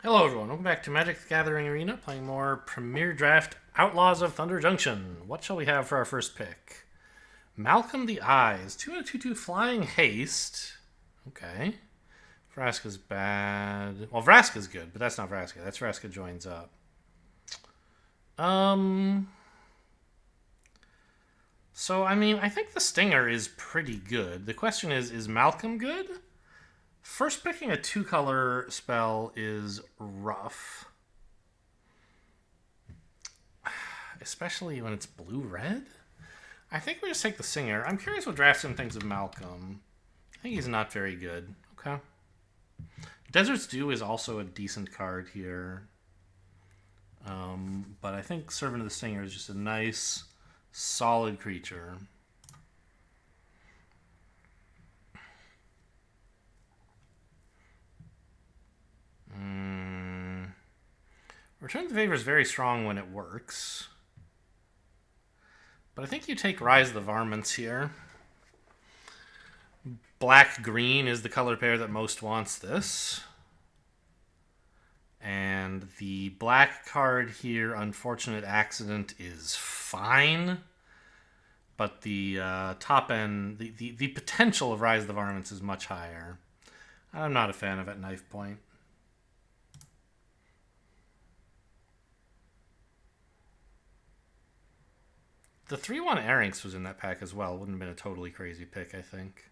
Hello everyone, welcome back to Magic the Gathering Arena, playing more Premier Draft Outlaws of Thunder Junction. What shall we have for our first pick? Malcolm the Eyes, 2 and a 2/2 Flying Haste. Okay. Vraska's bad. Well, Vraska's good, but that's not Vraska. That's Vraska joins up. Um. So, I think the Stinger is pretty good. The question is Malcolm good? First picking a 2-color spell is rough. Especially when it's blue-red? I think we just take the Singer. I'm curious what Draftsman thinks of Malcolm. I think he's not very good. Okay. Desert's Dew is also a decent card here. But I think Servant of the Singer is just a nice, solid creature. Return the Favor is very strong when it works. But I think you take Rise of the Varmints here. Black-green is the color pair that most wants this. And the black card here, Unfortunate Accident, is fine. But the top end, the potential of Rise of the Varmints is much higher. I'm not a fan of it at knife point. The 3/1 Arinx was in that pack as well. Wouldn't have been a totally crazy pick, I think.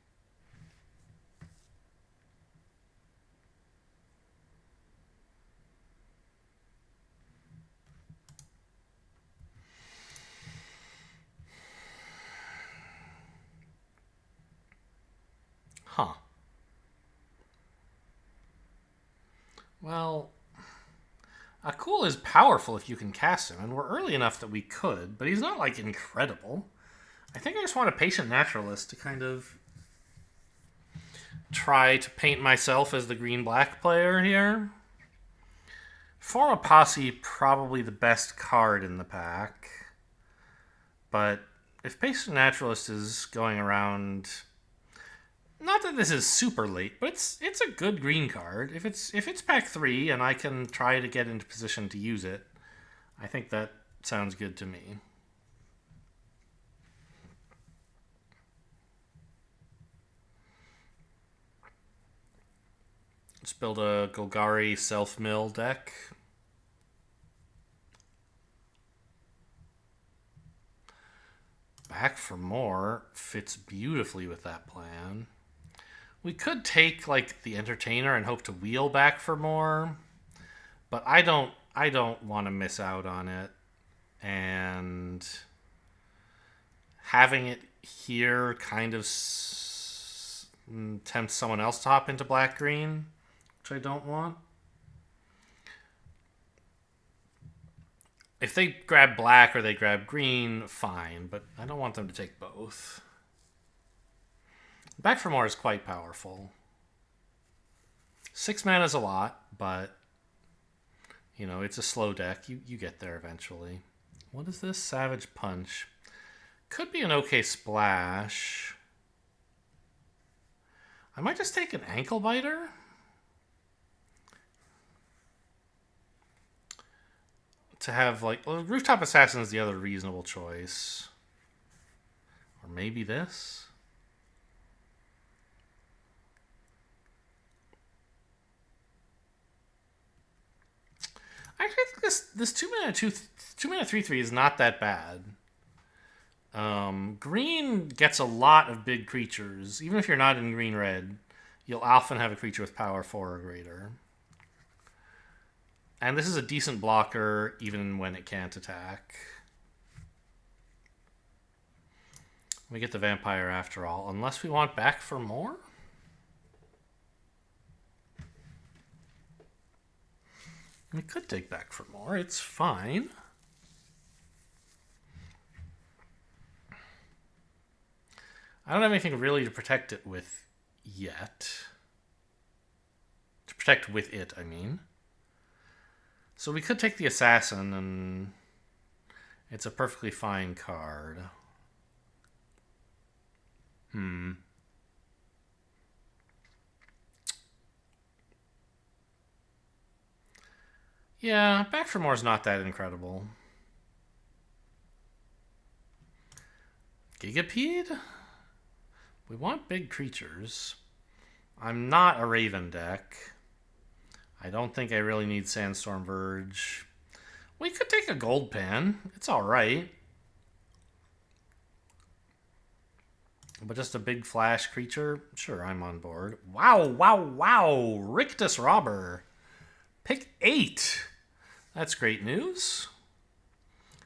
Huh. Well, Akul is powerful if you can cast him, and we're early enough that we could, but he's not, like, incredible. I think I just want a Patient Naturalist to kind of try to paint myself as the green-black player here. Form a Posse, probably the best card in the pack. But if Patient Naturalist is going around... Not that this is super late, but it's a good green card. If it's pack 3 and I can try to get into position to use it, I think that sounds good to me. Let's build a Golgari self-mill deck. Back for More fits beautifully with that plan. We could take, like, the Entertainer and hope to wheel Back for More, but I don't want to miss out on it. And having it here kind of tempts someone else to hop into black-green, which I don't want. If they grab black or they grab green, fine, but I don't want them to take both. Back for More is quite powerful. 6 mana is a lot, but, you know, it's a slow deck. You get there eventually. What is this? Savage Punch. Could be an okay splash. I might just take an Ankle Biter. To have, like, well, Rooftop Assassin is the other reasonable choice. Or maybe this? Actually, I think this 2-mana 3/3 is not that bad. Green gets a lot of big creatures. Even if you're not in green-red, you'll often have a creature with power 4 or greater. And this is a decent blocker, even when it can't attack. We get the Vampire after all, unless we want Back for More? We could take Back for More, it's fine. I don't have anything really to protect it with yet. To protect with it, I mean. So we could take the Assassin, and it's a perfectly fine card. Yeah, Back for More's not that incredible. Gigapede? We want big creatures. I'm not a Raven deck. I don't think I really need Sandstorm Verge. We could take a Gold Pan. It's alright. But just a big flash creature? Sure, I'm on board. Wow, wow, wow! Rictus Robber. Pick 8. That's great news.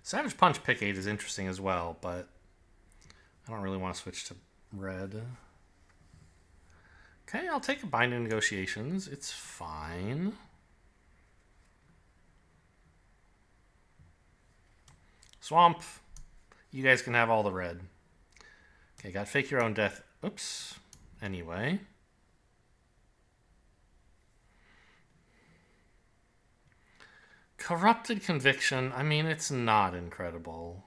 Savage Punch pick 8 is interesting as well, but I don't really want to switch to red. Okay, I'll take a Binding Negotiations. It's fine. Swamp. You guys can have all the red. Okay, got Fake Your Own Death. Oops. Anyway. Corrupted Conviction. I mean, it's not incredible.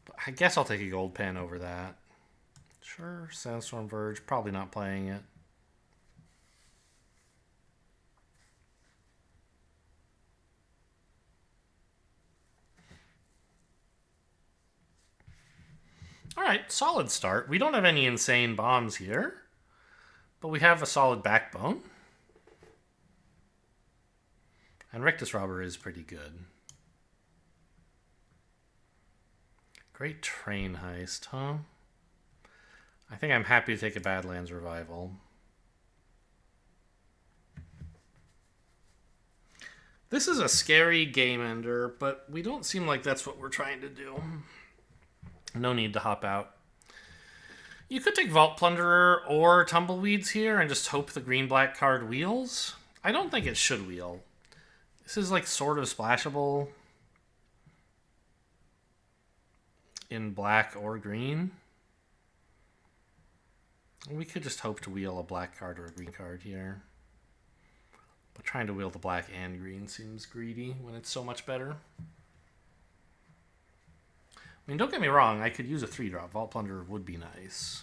But I guess I'll take a Gold Pan over that. Sure, Sandstorm Verge. Probably not playing it. Alright, solid start. We don't have any insane bombs here, but we have a solid backbone. And Rictus Robber is pretty good. Great Train Heist, huh? I think I'm happy to take a Badlands Revival. This is a scary game ender, but we don't seem like that's what we're trying to do. No need to hop out. You could take Vault Plunderer or Tumbleweeds here and just hope the green-black card wheels. I don't think it should wheel. This is like sort of splashable in black or green. We could just hope to wheel a black card or a green card here. But trying to wheel the black and green seems greedy when it's so much better. I mean, don't get me wrong, I could use a 3-drop. Vault Plunderer would be nice.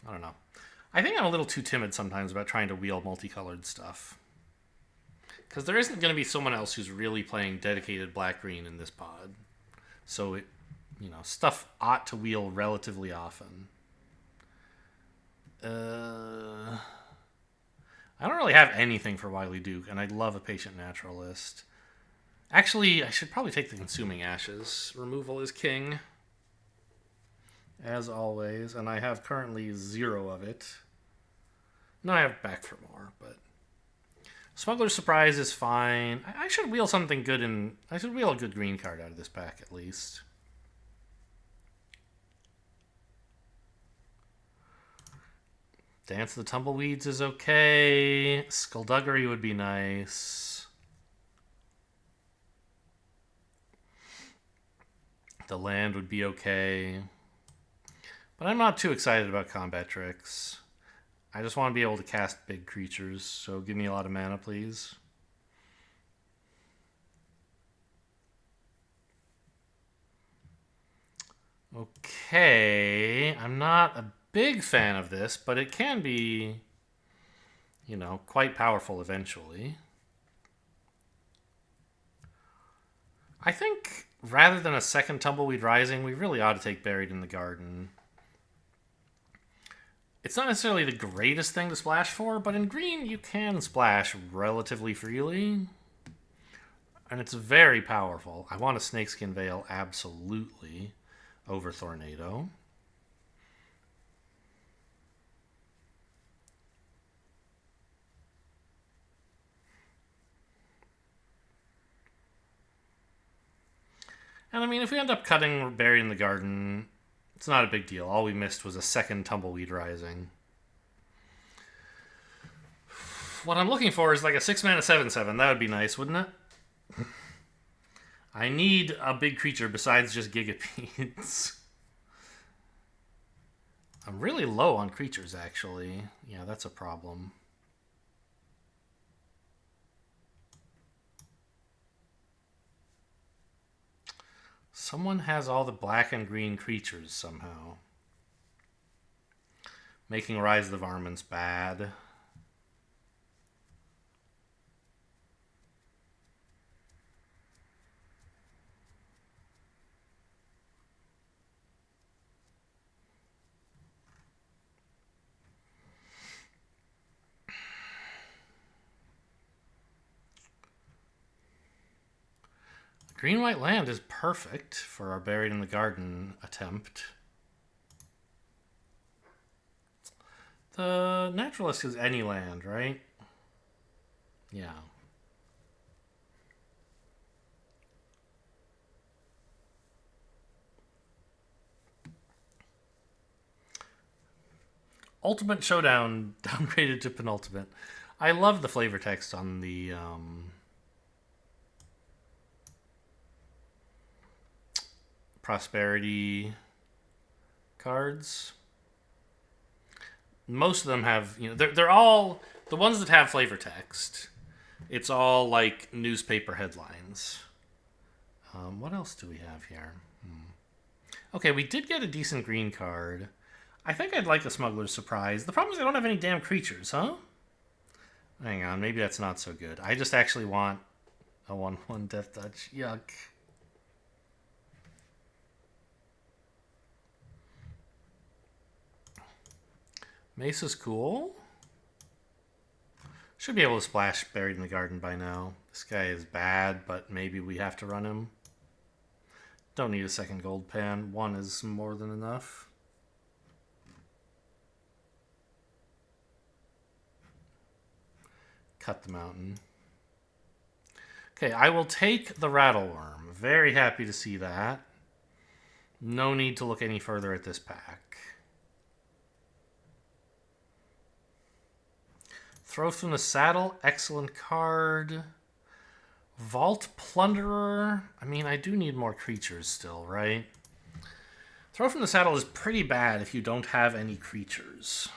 I don't know. I think I'm a little too timid sometimes about trying to wheel multicolored stuff. Because there isn't going to be someone else who's really playing dedicated black-green in this pod. So, stuff ought to wheel relatively often. I don't really have anything for Wily Duke, and I love a Patient Naturalist. Actually, I should probably take the Consuming Ashes. Removal is king. As always, and I have currently 0 of it. No, I have Back for More, but Smuggler's Surprise is fine. I should wheel something good in... I should wheel a good green card out of this pack, at least. Dance of the Tumbleweeds is okay. Skullduggery would be nice. The land would be okay. But I'm not too excited about Combat Tricks. I just want to be able to cast big creatures, so give me a lot of mana, please. Okay, I'm not a big fan of this, but it can be, quite powerful eventually. I think rather than a second Tumbleweed Rising, we really ought to take Buried in the Garden. It's not necessarily the greatest thing to splash for, but in green you can splash relatively freely. And it's very powerful. I want a Snakeskin Veil absolutely over Tornado. And I mean, if we end up cutting Buried in the Garden, it's not a big deal. All we missed was a second Tumbleweed Rising. What I'm looking for is like a 6-mana 7/7. That would be nice, wouldn't it? I need a big creature besides just Gigapedes. I'm really low on creatures, actually. Yeah, that's a problem. Someone has all the black and green creatures somehow. Making Rise of the Varmints bad. Green-white land is perfect for our Buried in the Garden attempt. The Naturalist is any land, right? Yeah. Ultimate Showdown downgraded to penultimate. I love the flavor text on the prosperity cards. Most of them have, they're all the ones that have flavor text. It's all like newspaper headlines. What else do we have here? Okay, we did get a decent green card. I think I'd like a Smuggler's Surprise. The problem is I don't have any damn creatures, huh? Hang on, maybe that's not so good. I just actually want a 1/1 Death Touch. Yuck. Mesa's cool. Should be able to splash Buried in the Garden by now. This guy is bad, but maybe we have to run him. Don't need a second gold pan. One is more than enough. Cut the mountain. Okay, I will take the Rattleworm. Very happy to see that. No need to look any further at this pack. Throw from the Saddle, excellent card. Vault Plunderer. I mean, I do need more creatures still, right? Throw from the Saddle is pretty bad if you don't have any creatures.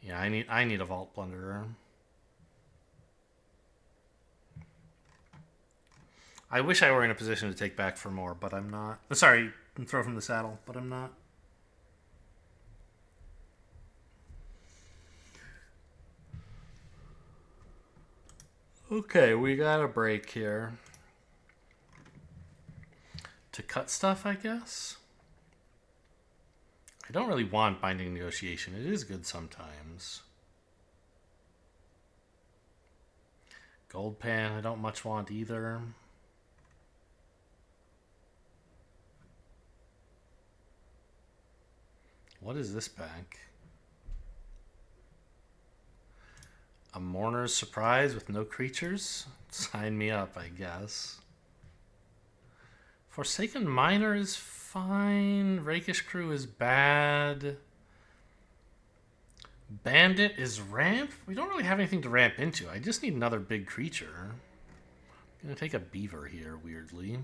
Yeah, I need a Vault Plunderer. I wish I were in a position to take back for more, but I'm not. Sorry, throw from the saddle, but I'm not. Okay, we got a break here. To cut stuff, I guess? I don't really want Binding Negotiation. It is good sometimes. Gold Pan, I don't much want either. What is this pack? A Mourner's Surprise with no creatures? Sign me up, I guess. Forsaken Miner is fine. Rakish Crew is bad. Bandit is ramp? We don't really have anything to ramp into. I just need another big creature. I'm going to take a beaver here, weirdly.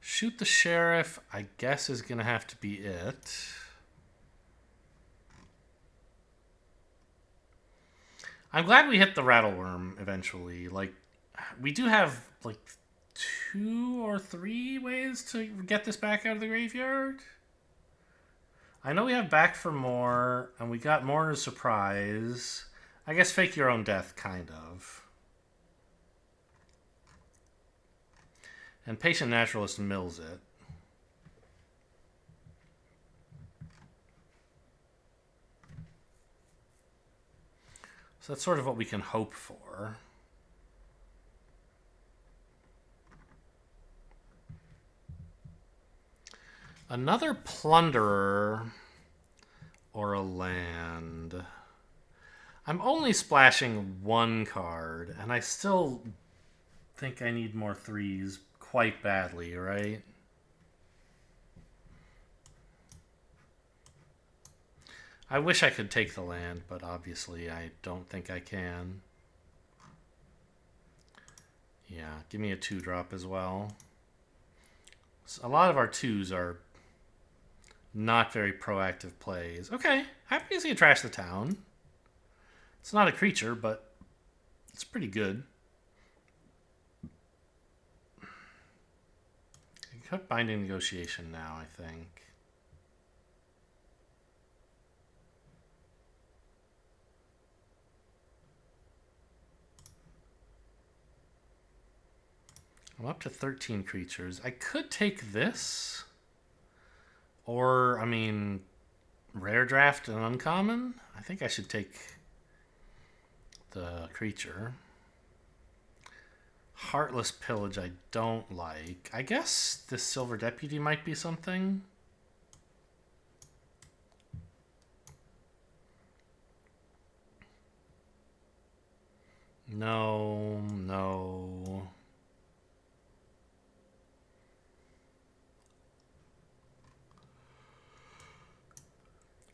Shoot the Sheriff, I guess, is going to have to be it. I'm glad we hit the Rattleworm eventually. Like, we do have, like, 2 or 3 ways to get this back out of the graveyard. I know we have Back for More, and we got Mourner's Surprise. I guess Fake Your Own Death, kind of. And Patient Naturalist mills it. So that's sort of what we can hope for. Another Plunderer or a land. I'm only splashing 1 card, and I still think I need more 3s quite badly, right? I wish I could take the land, but obviously I don't think I can. Yeah, give me a 2-drop as well. A lot of our 2s are not very proactive plays. Okay, happy to see you trash the town. It's not a creature, but it's pretty good. Cut binding negotiation now, I think. I'm up to 13 creatures. I could take this. Or, I mean, rare draft and uncommon. I think I should take the creature. Heartless Pillage I don't like. I guess this Silver Deputy might be something. No, no.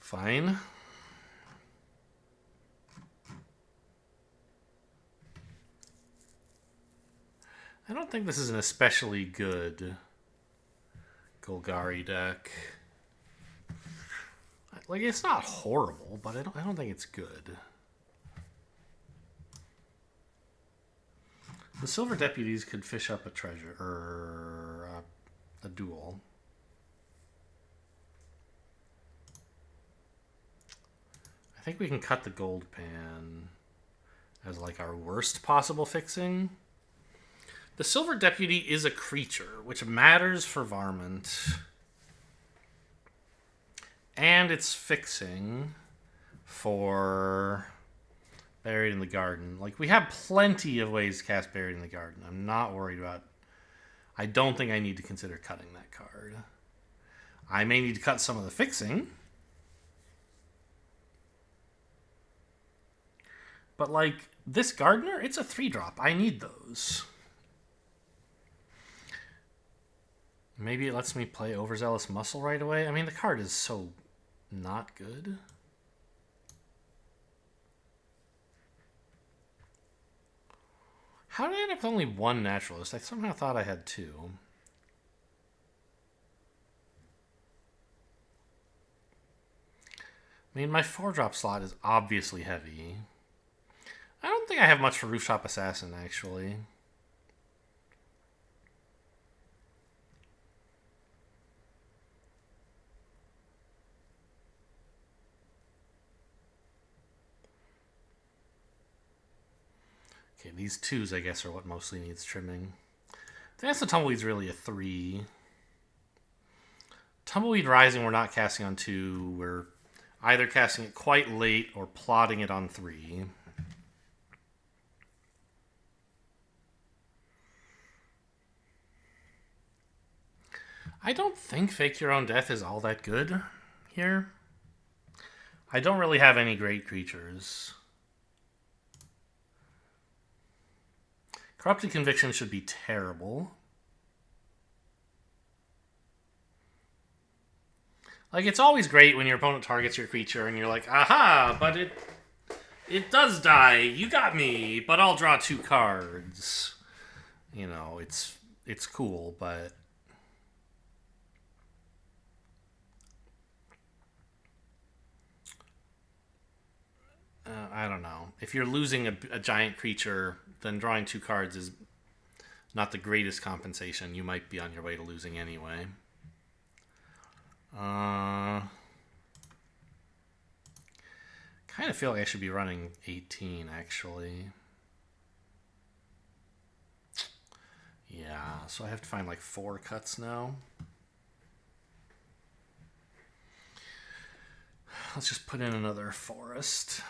Fine. I don't think this is an especially good Golgari deck. Like, it's not horrible, but I don't think it's good. The Silver Deputies could fish up a treasure or a duel. I think we can cut the Gold Pan as like our worst possible fixing. The Silver Deputy is a creature, which matters for Varmint. And it's fixing for Buried in the Garden. Like, we have plenty of ways to cast Buried in the Garden. I'm not worried about... I don't think I need to consider cutting that card. I may need to cut some of the fixing. But, like, this Gardener, it's a 3-drop. I need those. Maybe it lets me play Overzealous Muscle right away. I mean, the card is so not good. How did I end up with only one Naturalist? I somehow thought I had 2. I mean, my 4-drop slot is obviously heavy. I don't think I have much for Rooftop Assassin, actually. Okay, these 2s, I guess, are what mostly needs trimming. I think the Tumbleweed's really a 3. Tumbleweed Rising we're not casting on 2. We're either casting it quite late or plotting it on 3. I don't think Fake Your Own Death is all that good here. I don't really have any great creatures. Corrupted Conviction should be terrible. Like, it's always great when your opponent targets your creature and you're like, aha, but it does die. You got me, but I'll draw 2 cards. You know, it's cool, but... I don't know. If you're losing a giant creature, then drawing 2 cards is not the greatest compensation. You might be on your way to losing anyway. Kind of feel like I should be running 18, actually. Yeah, so I have to find like 4 cuts now. Let's just put in another forest.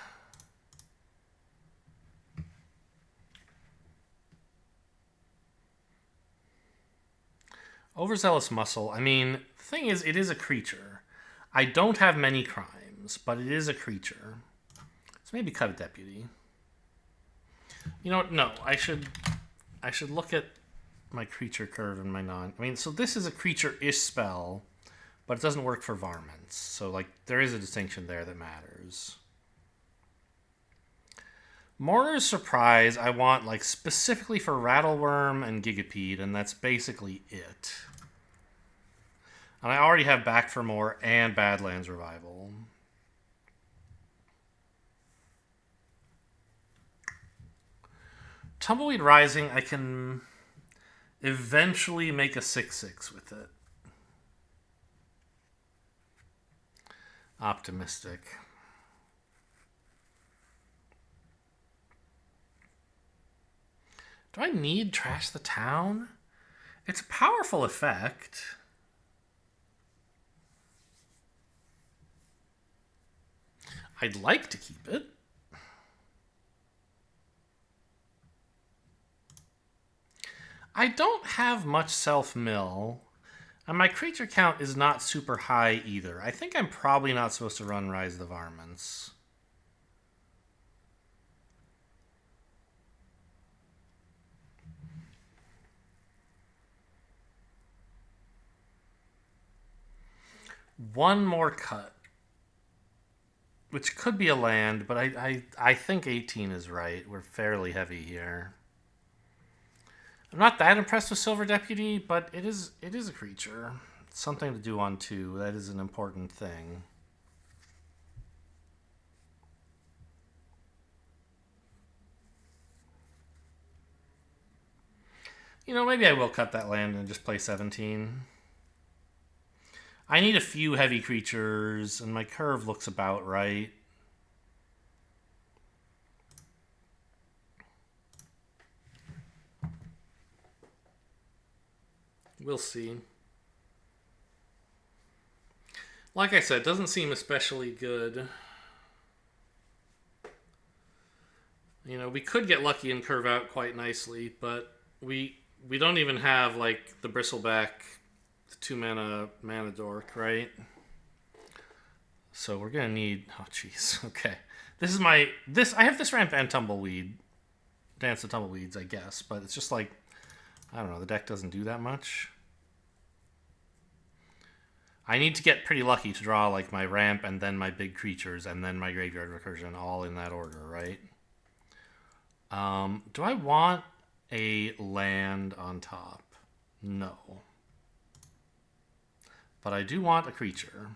Overzealous Muscle. I mean, the thing is, it is a creature. I don't have many crimes, but it is a creature. So maybe cut a deputy. You know what? No, I should look at my creature curve and my non... I mean, so this is a creature-ish spell, but it doesn't work for varmints. So, like, there is a distinction there that matters. Mourner's Surprise I want, like, specifically for Rattleworm and Gigapede, and that's basically it. And I already have Back for More and Badlands Revival. Tumbleweed Rising, I can eventually make a 6/6 with it. Optimistic. Do I need Trash the Town? It's a powerful effect. I'd like to keep it. I don't have much self-mill, and my creature count is not super high either. I think I'm probably not supposed to run Rise of the Varmints. One more cut, which could be a land, but I think 18 is right. We're fairly heavy here. I'm not that impressed with Silver Deputy, but it is a creature. It's something to do on 2. That is an important thing. You know, maybe I will cut that land and just play 17. I need a few heavy creatures, and my curve looks about right. We'll see. Like I said, it doesn't seem especially good. You know, we could get lucky and curve out quite nicely, but we don't even have, like, the Bristleback, the 2-mana dork, right? So we're gonna need... Oh, jeez. Okay. This is my... I have this ramp and Tumbleweed. Dance of Tumbleweeds, I guess. But it's just like... I don't know. The deck doesn't do that much. I need to get pretty lucky to draw, like, my ramp and then my big creatures and then my graveyard recursion all in that order, right? Do I want a land on top? No. But I do want a creature.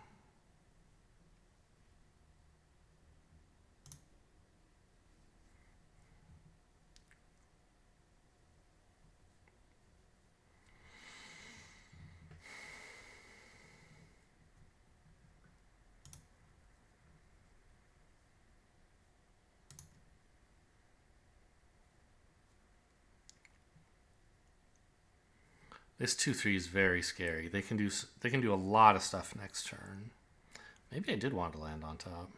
This 2/3 is very scary. They can do a lot of stuff next turn. Maybe I did want to land on top.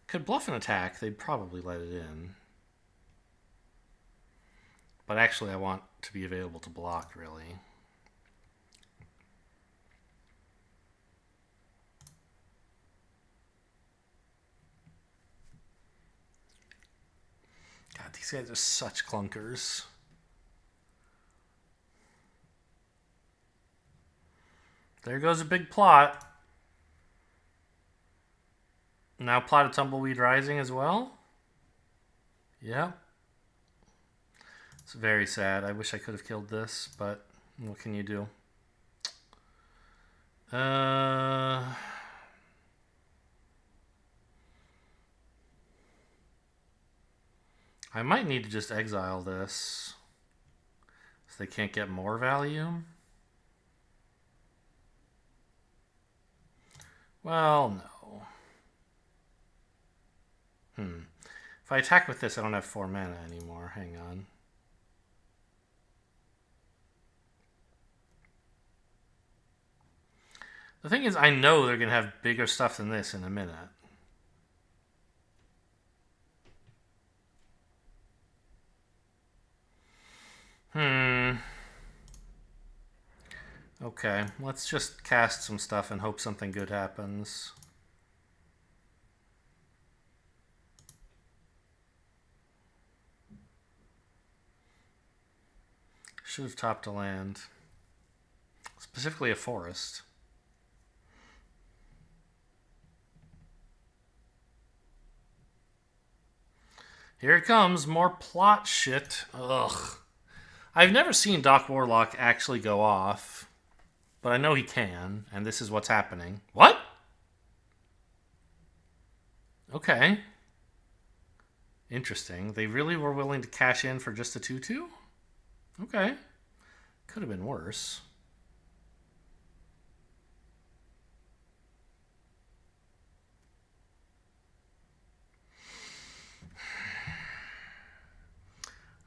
Could bluff an attack. They'd probably let it in. But actually, I want to be available to block, really. God, these guys are such clunkers. There goes a big plot. Now plot a Tumbleweed Rising as well? Yeah. It's very sad. I wish I could have killed this, but what can you do? I might need to just exile this so they can't get more value. Well, no. If I attack with this, I don't have 4 mana anymore. Hang on. The thing is, I know they're going to have bigger stuff than this in a minute. Okay, let's just cast some stuff and hope something good happens. Should have topped a land. Specifically a forest. Here it comes, more plot shit. Ugh. I've never seen Doc Warlock actually go off, but I know he can, and this is what's happening. What? Okay. Interesting. They really were willing to cash in for just a 2/2? Okay. Could have been worse.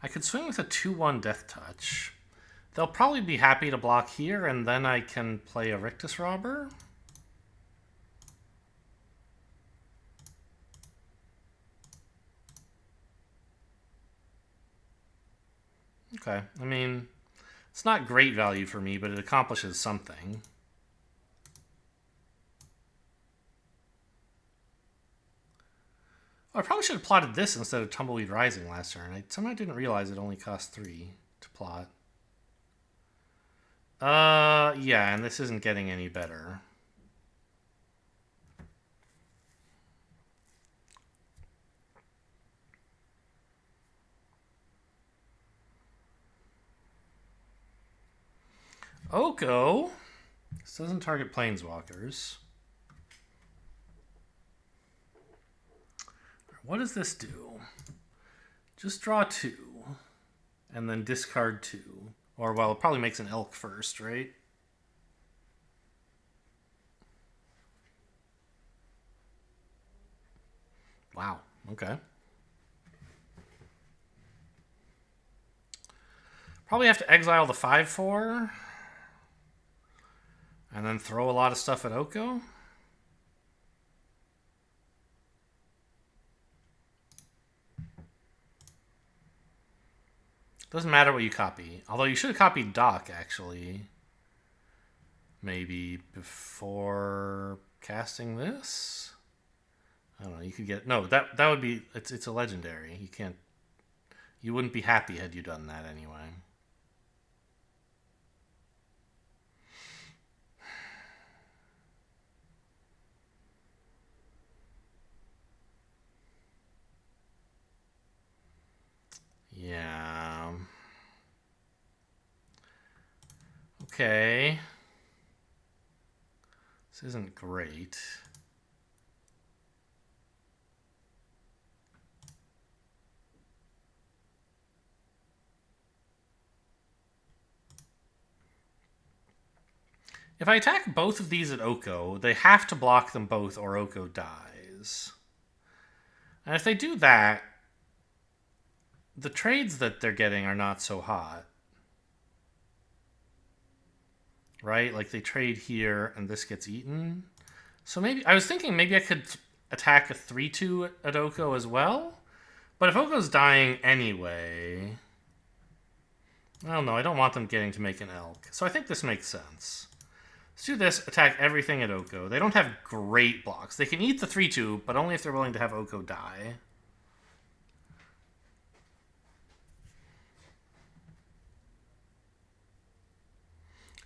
I could swing with a 2/1 Death Touch. They'll probably be happy to block here, and then I can play a Rictus Robber. Okay, I mean, it's not great value for me, but it accomplishes something. Oh, I probably should have plotted this instead of Tumbleweed Rising last turn. I somehow didn't realize it only cost 3 to plot. Yeah, and this isn't getting any better. Oko. This doesn't target planeswalkers. What does this do? Just draw 2. And then discard 2. Or, well, it probably makes an elk first, right? Wow. Okay. Probably have to exile the 5/4. And then throw a lot of stuff at Oko. Doesn't matter what you copy. Although you should have copied Doc, actually. Maybe before casting this? I don't know. You could get... No, that would be... It's a legendary. You can't... You wouldn't be happy had you done that anyway. Yeah. Okay. This isn't great. If I attack both of these at Oko, they have to block them both or Oko dies. And if they do that, the trades that they're getting are not so hot. Right? Like they trade here and this gets eaten. So maybe... I was thinking maybe I could attack a 3/2 at Oko as well. But if Oko's dying anyway... I don't know. I don't want them getting to make an elk. So I think this makes sense. Let's do this. Attack everything at Oko. They don't have great blocks. They can eat the 3/2, but only if they're willing to have Oko die.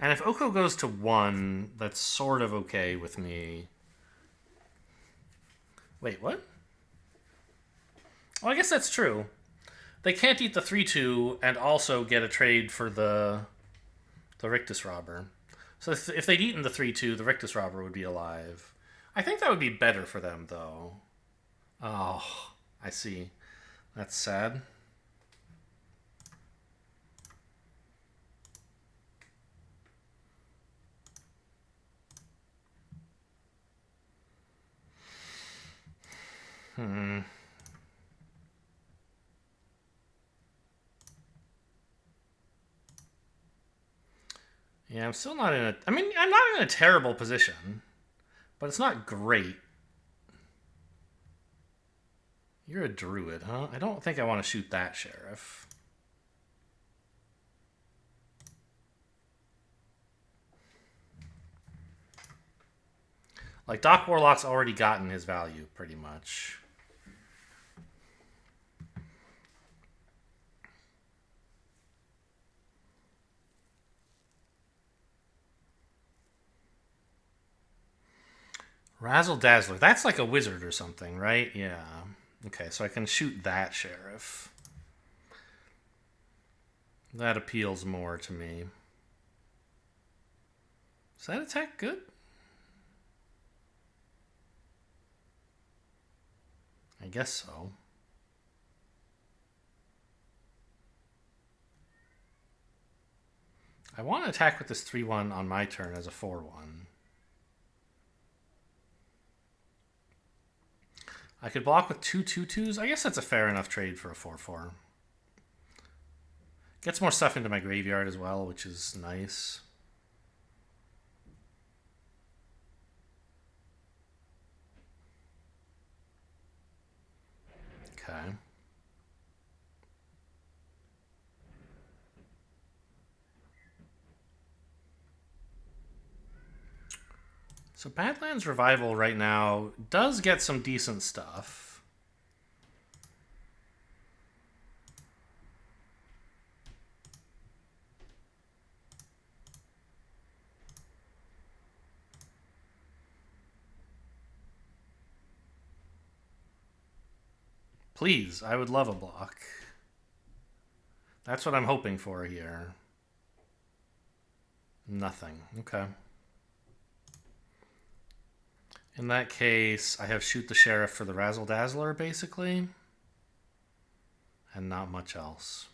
And if Oko goes to 1, that's sort of okay with me. Wait, what? Oh, I guess that's true. They can't eat the 3/2 and also get a trade for the Rictus Robber. So if they'd eaten the 3/2, the Rictus Robber would be alive. I think that would be better for them, though. Oh, I see. That's sad. Yeah, I'm still not in a... I mean, I'm not in a terrible position. But it's not great. You're a druid, huh? I don't think I want to shoot that sheriff. Like, Doc Warlock's already gotten his value, pretty much. Razzle Dazzler. That's like a wizard or something, right? Yeah. Okay, so I can shoot that sheriff. That appeals more to me. Is that attack good? I guess so. I want to attack with this 3-1 on my turn as a 4-1. I could block with 2/2/2s. I guess that's a fair enough trade for a 4/4. Gets more stuff into my graveyard as well, which is nice. Okay. So Badlands Revival right now does get some decent stuff. Please, I would love a block. That's what I'm hoping for here. Nothing. Okay. In that case, I have Shoot the Sheriff for the Razzle Dazzler, basically. And not much else.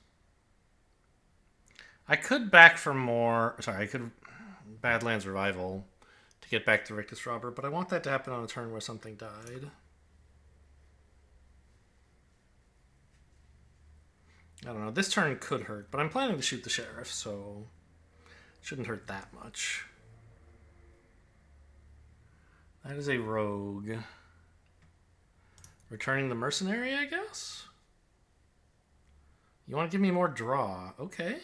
I could back for more... Sorry, I could Badlands Revival to get back to Rictus Robber, but I want that to happen on a turn where something died. I don't know. This turn could hurt, but I'm planning to Shoot the Sheriff, so it shouldn't hurt that much. That is a rogue. Returning the Mercenary, I guess? You want to give me more draw. Okay.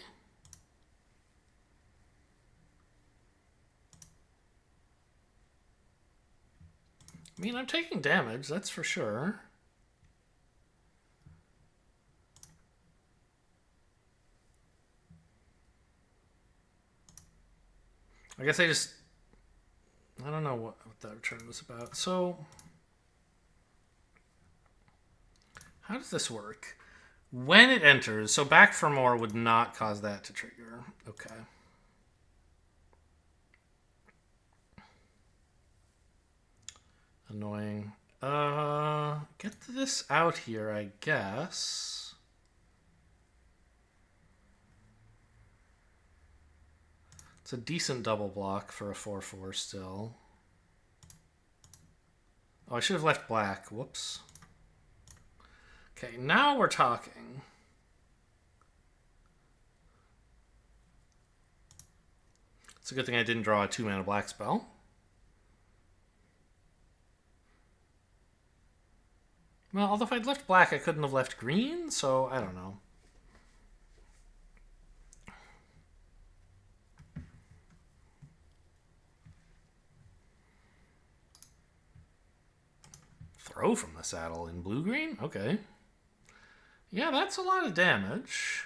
I mean, I'm taking damage, that's for sure. I guess I don't know what that return was about. So, how does this work? When it enters, so back for more would not cause that to trigger. Okay. Annoying. Get this out here, I guess. It's a decent double block for a 4/4 still. Oh, I should have left black. Whoops. Okay, now we're talking. It's a good thing I didn't draw a 2-mana black spell. Well, although if I'd left black, I couldn't have left green, so I don't know. Throw from the saddle in blue-green? Okay. Yeah, that's a lot of damage.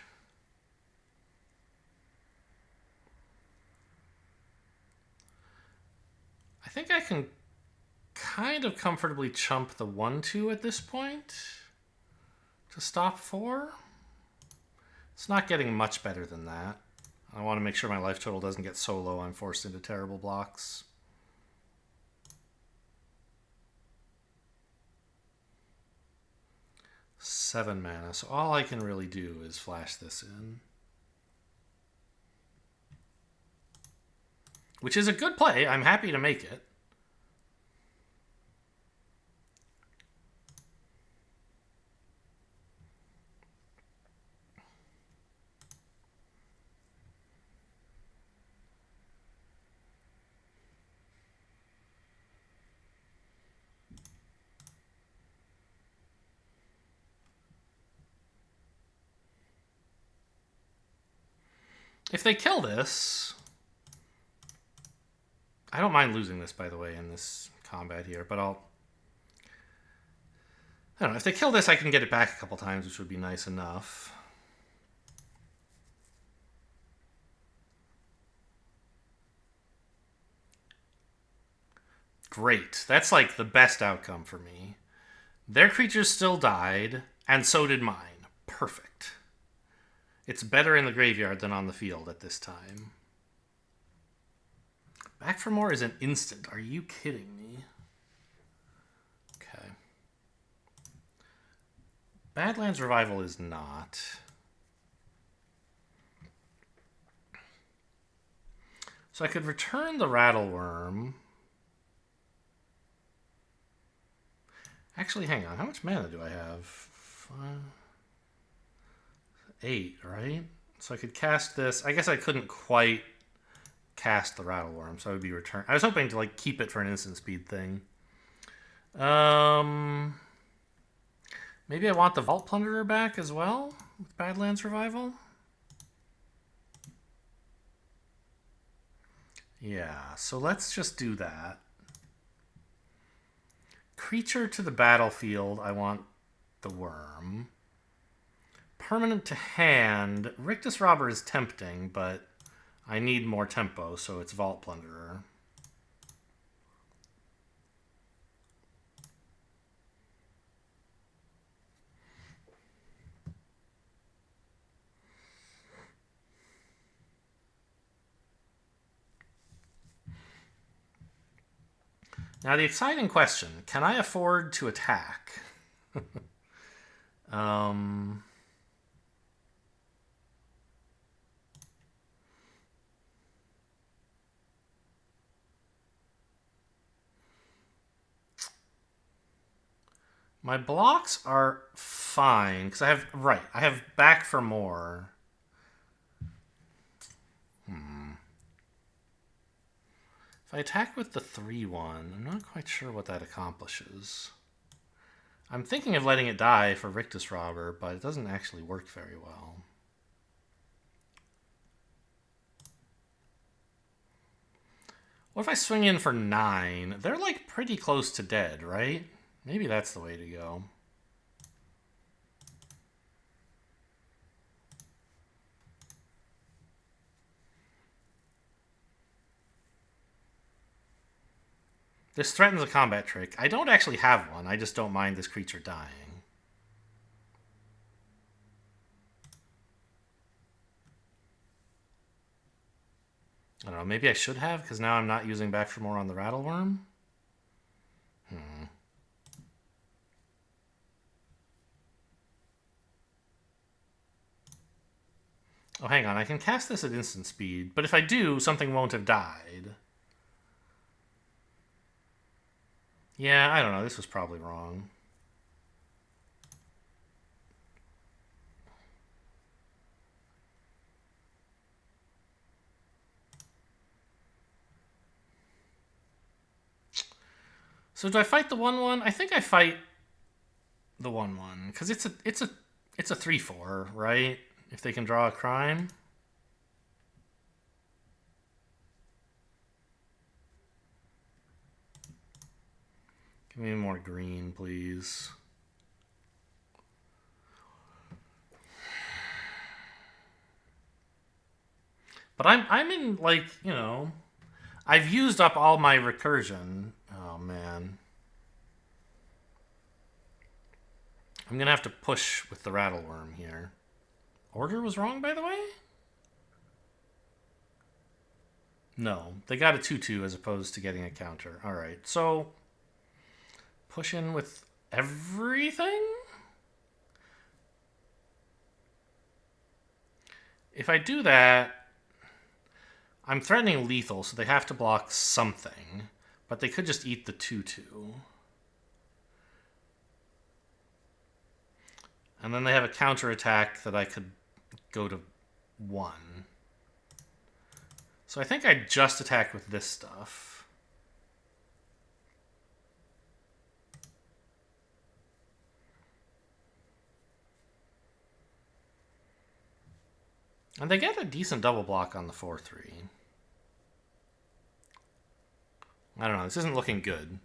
I think I can kind of comfortably chump the 1/2 at this point to stop 4. It's not getting much better than that. I want to make sure my life total doesn't get so low I'm forced into terrible blocks. Seven mana, so all I can really do is flash this in. Which is a good play. I'm happy to make it. If they kill this... I don't mind losing this, by the way, in this combat here, but I don't know. If they kill this, I can get it back a couple times, which would be nice enough. Great. That's like the best outcome for me. Their creatures still died, and so did mine. Perfect. It's better in the graveyard than on the field at this time. Back for more is an instant. Are you kidding me? Okay. Badlands Revival is not. So I could return the Rattleworm. Actually, hang on. How much mana do I have? 8, right? So I could cast this. I guess I couldn't quite cast the Rattleworm, so I would be returned. I was hoping to like keep it for an instant speed thing. Maybe I want the Vault Plunderer back as well with Badlands Revival. Yeah, so let's just do that. Creature to the battlefield, I want the worm. Permanent to hand. Rictus Robber is tempting, but I need more tempo, so it's Vault Plunderer. Now the exciting question, can I afford to attack? My blocks are fine, because I have back for more. If I attack with the 3/1, I'm not quite sure what that accomplishes. I'm thinking of letting it die for Rictus Robber, but it doesn't actually work very well. What if I swing in for 9? They're like pretty close to dead, right? Maybe that's the way to go. This threatens a combat trick. I don't actually have one. I just don't mind this creature dying. I don't know. Maybe I should have, because now I'm not using back for more on the Rattleworm. Oh, hang on. I can cast this at instant speed, but if I do, something won't have died. Yeah, I don't know. This was probably wrong. So do I fight the 1/1? I think I fight the 1/1 because it's a 3/4, right? If they can draw a crime. Give me more green, please. But I'm in, like, you know, I've used up all my recursion. Oh, man. I'm going to have to push with the Rattleworm here. Order was wrong, by the way? No, they got a 2/2 as opposed to getting a counter. All right, so push in with everything? If I do that, I'm threatening lethal, so they have to block something. But they could just eat the 2/2. And then they have a counter attack that I could go to 1. So I think I just attack with this stuff. And they get a decent double block on the 4/3. I don't know. This isn't looking good.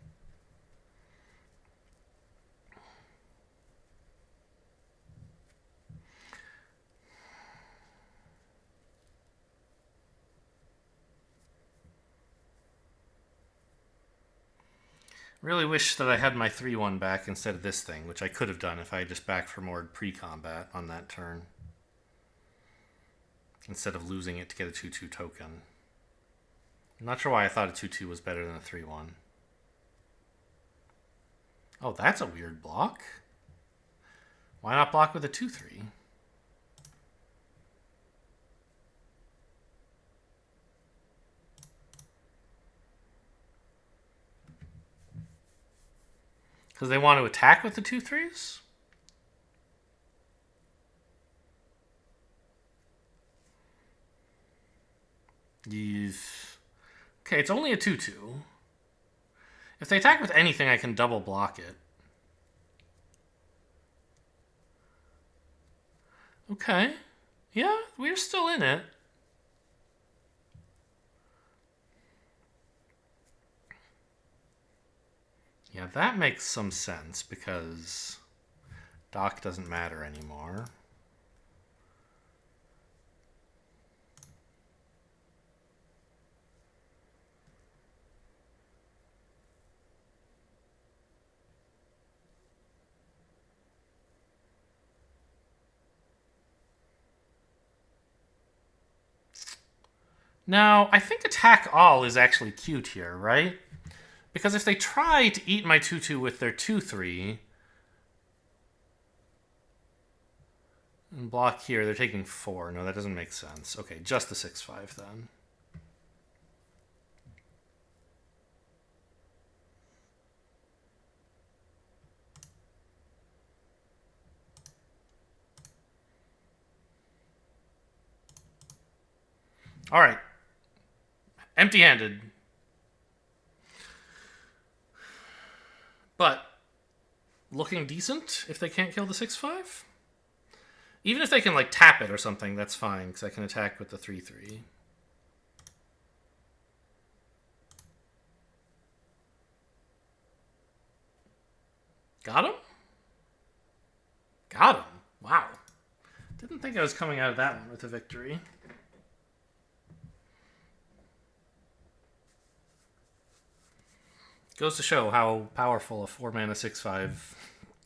Really wish that I had my 3/1 back instead of this thing, which I could have done if I had just back for more pre-combat on that turn. Instead of losing it to get a 2/2 token. I'm not sure why I thought a 2/2 was better than a 3/1. Oh, that's a weird block. Why not block with a 2-3? Because they want to attack with the 2-3s? Yes. Okay, it's only a 2-2. If they attack with anything, I can double block it. Okay. Yeah, we're still in it. Yeah, that makes some sense because Doc doesn't matter anymore. Now, I think attack all is actually cute here, right? Because if they try to eat my 2-2 with their 2-3 and block here, they're taking 4. No, that doesn't make sense. Okay, just the 6-5 then. All right. Empty-handed. But looking decent if they can't kill the 6-5. Even if they can, like, tap it or something, that's fine, because I can attack with the 3-3. Got him? Got him. Wow. Didn't think I was coming out of that one with a victory. Goes to show how powerful a 4-mana 6-5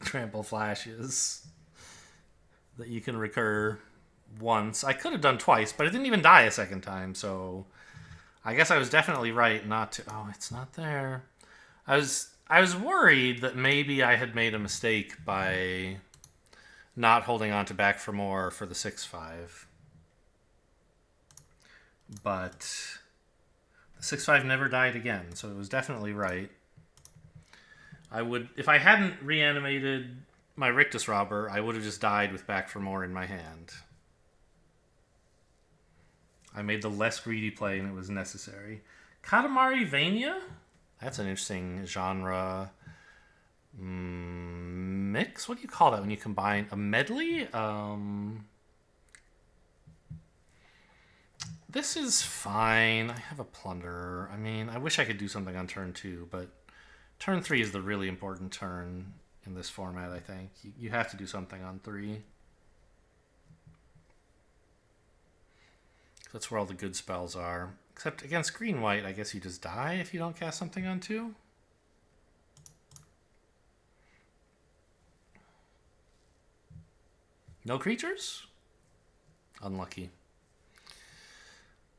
trample flash is. That you can recur once. I could have done twice, but it didn't even die a second time, so I guess I was definitely right not to. Oh, it's not there. I was worried that maybe I had made a mistake by not holding on to back for more for the 6-5. But the 6-5 never died again, so it was definitely right. I would, if I hadn't reanimated my Rictus Robber, I would have just died with back for more in my hand. I made the less greedy play and it was necessary. Katamari Vania? That's an interesting genre mix? What do you call that when you combine a medley? This is fine. I have a Plunderer. I mean, I wish I could do something on turn 2, but turn 3 is the really important turn in this format, I think. You have to do something on 3. That's where all the good spells are. Except against green-white, I guess you just die if you don't cast something on 2. No creatures? Unlucky.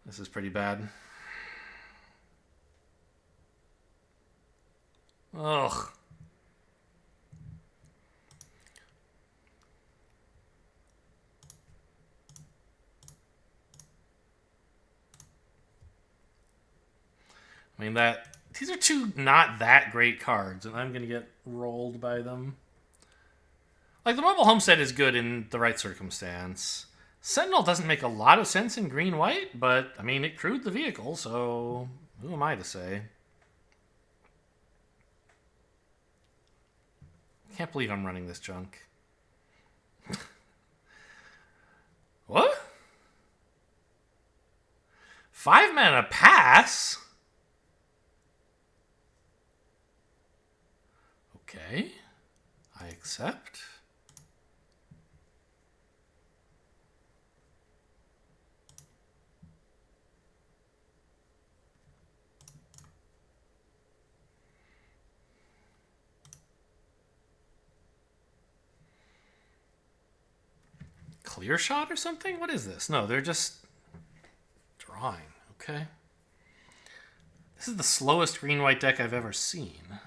This is pretty bad. Ugh. I mean, these are two not that great cards, and I'm going to get rolled by them. Like, the Mobile Homestead is good in the right circumstance. Sentinel doesn't make a lot of sense in green-white, but, I mean, it crewed the vehicle, so who am I to say? Can't believe I'm running this junk. What? 5-mana pass? Okay. I accept. Clear shot or something? What is this? No, they're just drawing. Okay. This is the slowest green-white deck I've ever seen.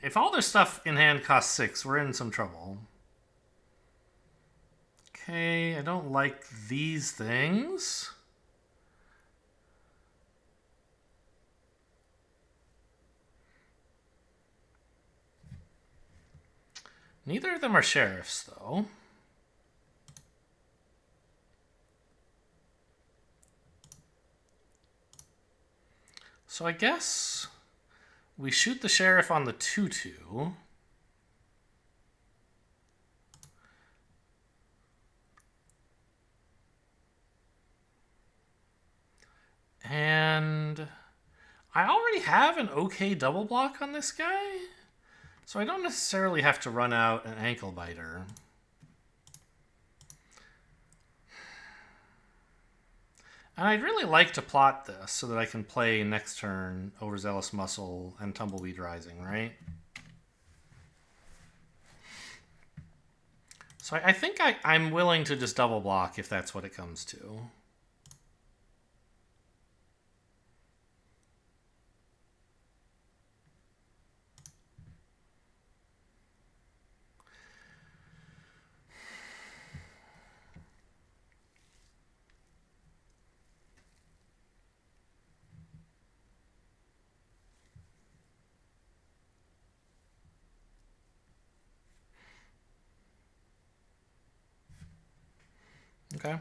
If all their stuff in hand costs 6, we're in some trouble. Okay, I don't like these things. Neither of them are sheriffs, though. So I guess we shoot the sheriff on the 2-2. And I already have an okay double block on this guy, so I don't necessarily have to run out an ankle biter. And I'd really like to plot this so that I can play next turn Overzealous Muscle and Tumbleweed Rising, right? So I think I'm willing to just double block if that's what it comes to. Okay.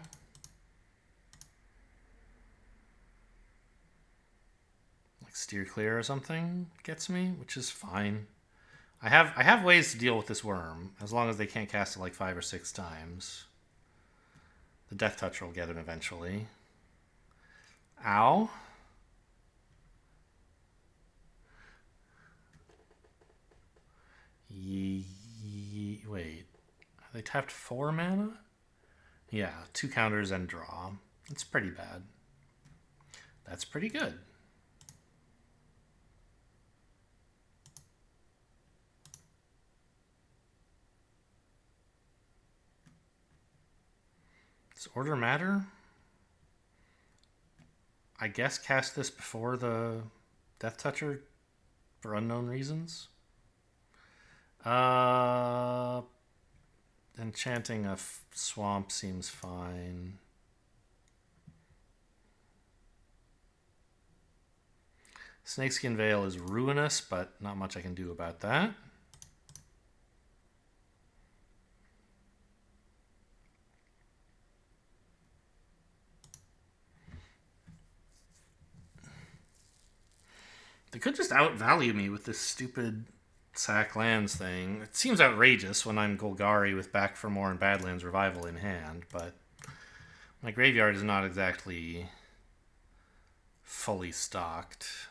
Like steer clear or something gets me, which is fine. I have ways to deal with this worm, as long as they can't cast it like 5 or 6 times. The Death Toucher will get him eventually. Ow. Wait. They tapped 4 mana? Yeah, 2 counters and draw. That's pretty bad. That's pretty good. Does order matter? I guess cast this before the Death Toucher for unknown reasons. Enchanting a swamp seems fine. Snakeskin Veil is ruinous, but not much I can do about that. They could just outvalue me with this stupid sack lands thing. It seems outrageous when I'm Golgari with Back for More and Badlands Revival in hand, but my graveyard is not exactly fully stocked.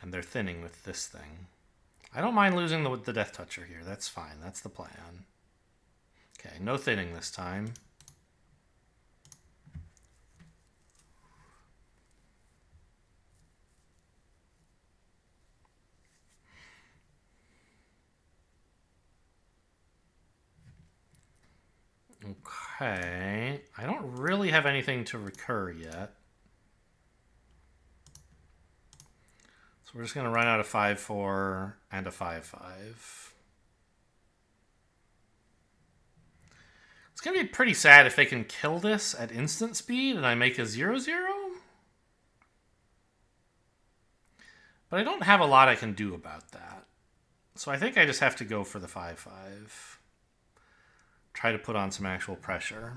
And they're thinning with this thing. I don't mind losing the Death Toucher here. That's fine. That's the plan. Okay, no thinning this time. Okay. I don't really have anything to recur yet. So we're just going to run out a 5-4 and a 5-5. It's going to be pretty sad if they can kill this at instant speed and I make a 0-0. But I don't have a lot I can do about that. So I think I just have to go for the 5-5. Try to put on some actual pressure.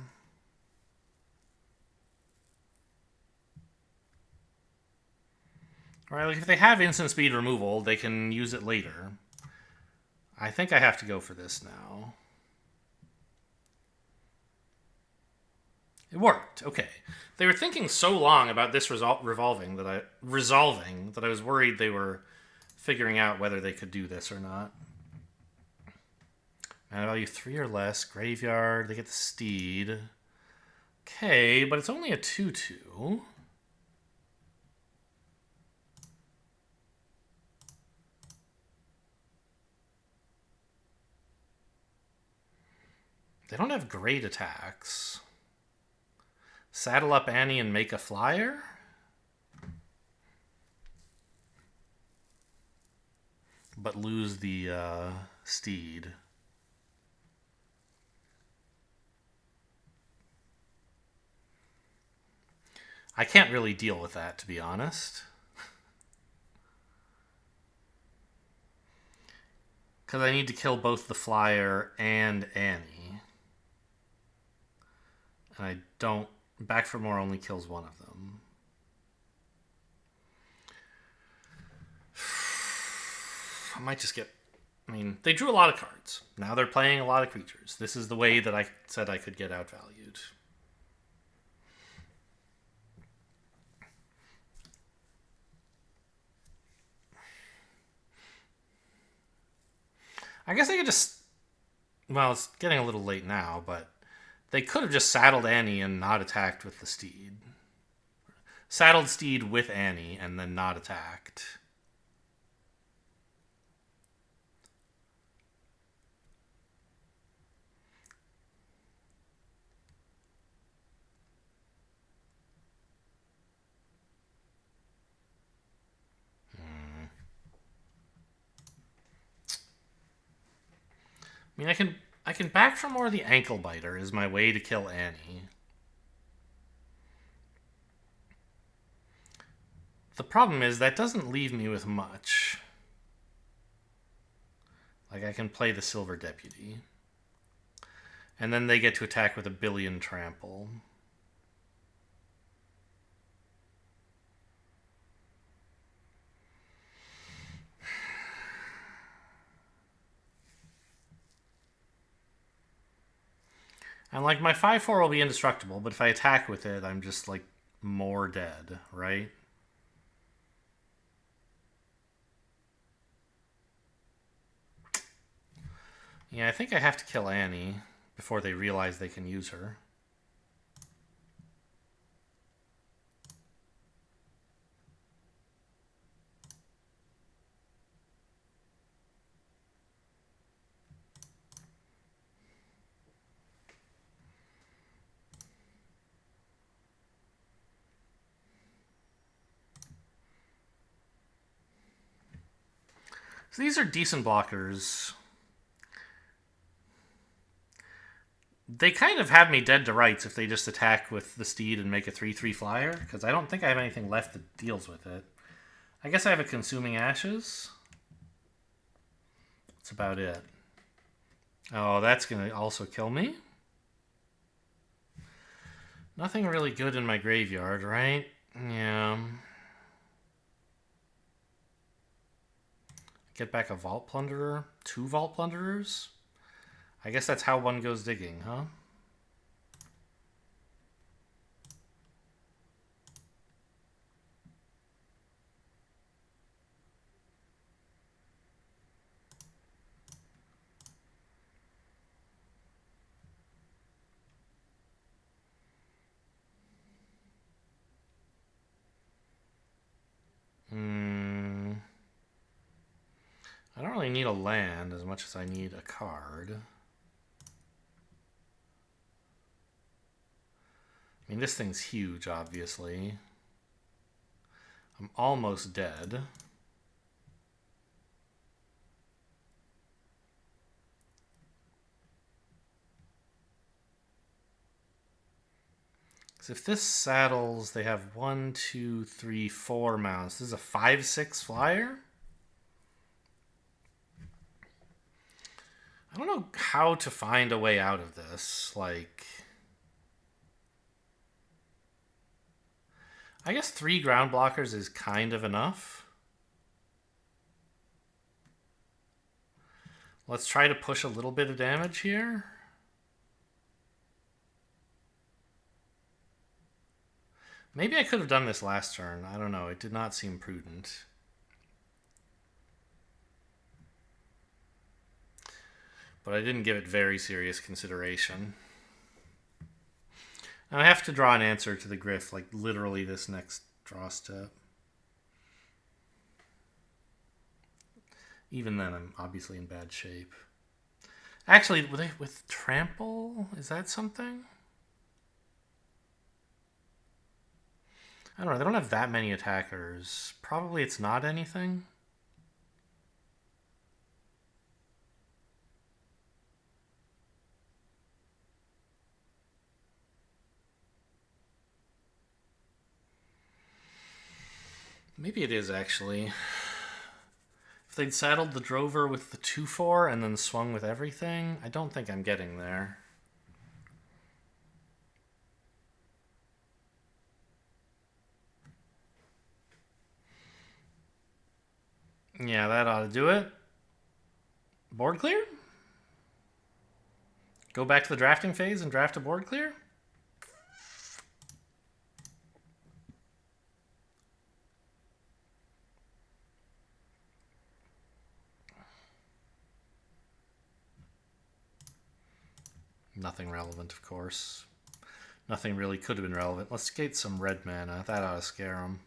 Alright, like if they have instant speed removal, they can use it later. I think I have to go for this now. It worked. Okay. They were thinking so long about this resolving that I was worried they were figuring out whether they could do this or not. Mana value 3 or less. Graveyard. They get the Steed. Okay, but it's only a 2-2. They don't have great attacks. Saddle up Annie and make a flyer? but lose the steed. I can't really deal with that, to be honest. Because I need to kill both the flyer and Annie. And I don't... Back for More only kills one of them. I might just get... I mean, they drew a lot of cards. Now they're playing a lot of creatures. This is the way that I said I could get outvalued. I guess they could just... Well, it's getting a little late now, but they could have just saddled Annie and not attacked with the steed. Saddled steed with Annie and then not attacked. I mean, I can back for more the ankle biter is my way to kill Annie. The problem is that doesn't leave me with much. Like, I can play the Silver Deputy. And then they get to attack with a billion trample. And, like, my 5/4 will be indestructible, but if I attack with it, I'm just, like, more dead, right? Yeah, I think I have to kill Annie before they realize they can use her. So these are decent blockers. They kind of have me dead to rights if they just attack with the steed and make a 3/3 flyer, because I don't think I have anything left that deals with it. I guess I have a Consuming Ashes. That's about it. Oh, that's going to also kill me? Nothing really good in my graveyard, right? Yeah. Get back a Vault Plunderer? 2 Vault Plunderers? I guess that's how one goes digging, huh? I don't really need a land as much as I need a card. I mean, this thing's huge, obviously. I'm almost dead. So if this saddles, they have 1, 2, 3, 4 mounts. This is a 5/6 flyer? I don't know how to find a way out of this. Like, I guess 3 ground blockers is kind of enough. Let's try to push a little bit of damage here. Maybe I could have done this last turn. I don't know. It did not seem prudent. But I didn't give it very serious consideration. And I have to draw an answer to the Griff, like literally this next draw step. Even then, I'm obviously in bad shape. Actually, with Trample, is that something? I don't know. They don't have that many attackers. Probably it's not anything. Maybe it is, actually. If they'd saddled the Drover with the 2-4 and then swung with everything, I don't think I'm getting there. Yeah, that ought to do it. Board clear? Go back to the drafting phase and draft a board clear? Nothing relevant, of course. Nothing really could have been relevant. Let's get some red mana. That ought to scare them.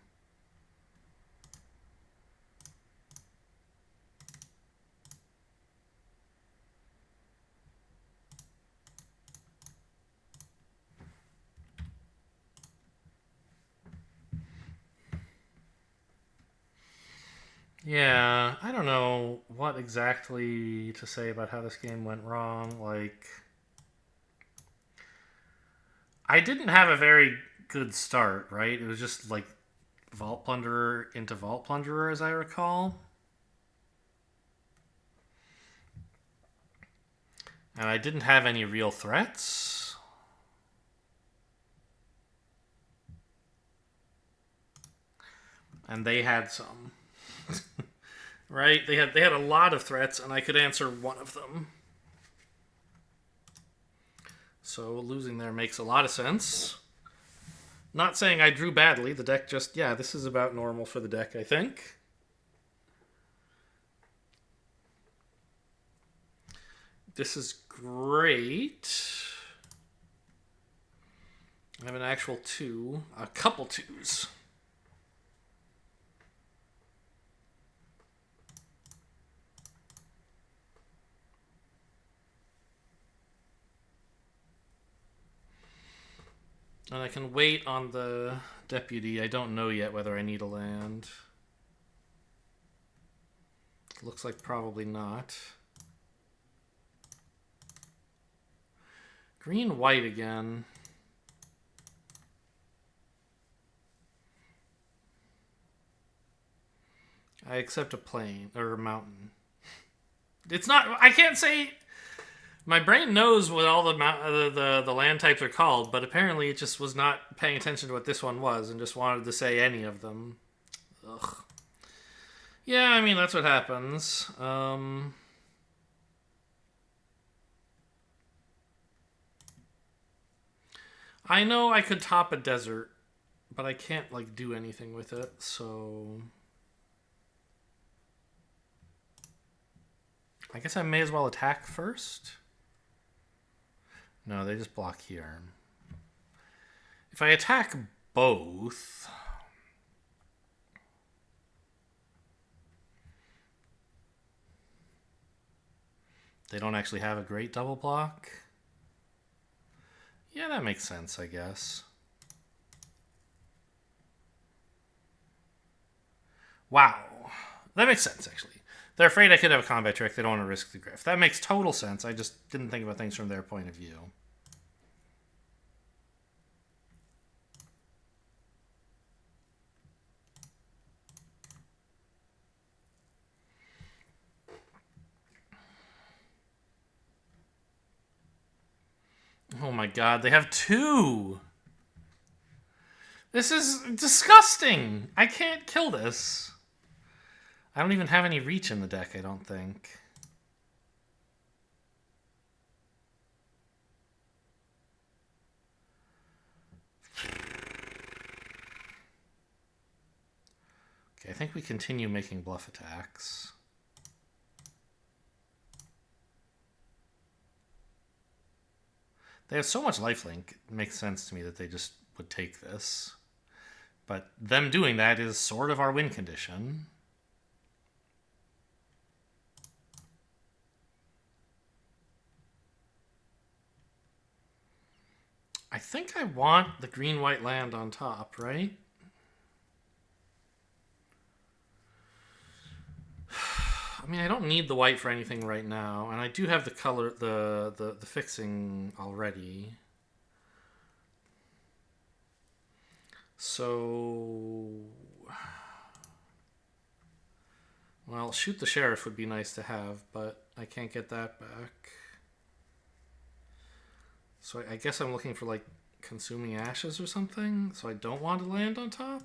Yeah, I don't know what exactly to say about how this game went wrong. Like, I didn't have a very good start, right? It was just like Vault Plunderer into Vault Plunderer, as I recall. And I didn't have any real threats. And they had some. Right? They had a lot of threats, and I could answer one of them. So losing there makes a lot of sense. Not saying I drew badly. The deck just, yeah, this is about normal for the deck, I think. This is great. I have an actual 2. A couple 2s. And I can wait on the deputy. I don't know yet whether I need a land. Looks like probably not. Green-white again. I accept a plain or a mountain. It's not. I can't say. My brain knows what all the land types are called, but apparently it just was not paying attention to what this one was and just wanted to say any of them. Ugh. Yeah, I mean that's what happens. I know I could top a desert, but I can't like do anything with it, so I guess I may as well attack first. No, they just block here. If I attack both, they don't actually have a great double block. Yeah, that makes sense, I guess. Wow. That makes sense, actually. They're afraid I could have a combat trick. They don't want to risk the Griff. That makes total sense. I just didn't think about things from their point of view. Oh my god, they have 2! This is disgusting! I can't kill this. I don't even have any reach in the deck, I don't think. Okay, I think we continue making bluff attacks. They have so much lifelink, it makes sense to me that they just would take this. But them doing that is sort of our win condition. I think I want the green-white land on top, right? I mean, I don't need the white for anything right now, and I do have the color, the fixing already. So Well, shoot the sheriff would be nice to have, but I can't get that back. So I guess I'm looking for like consuming ashes or something, so I don't want to land on top.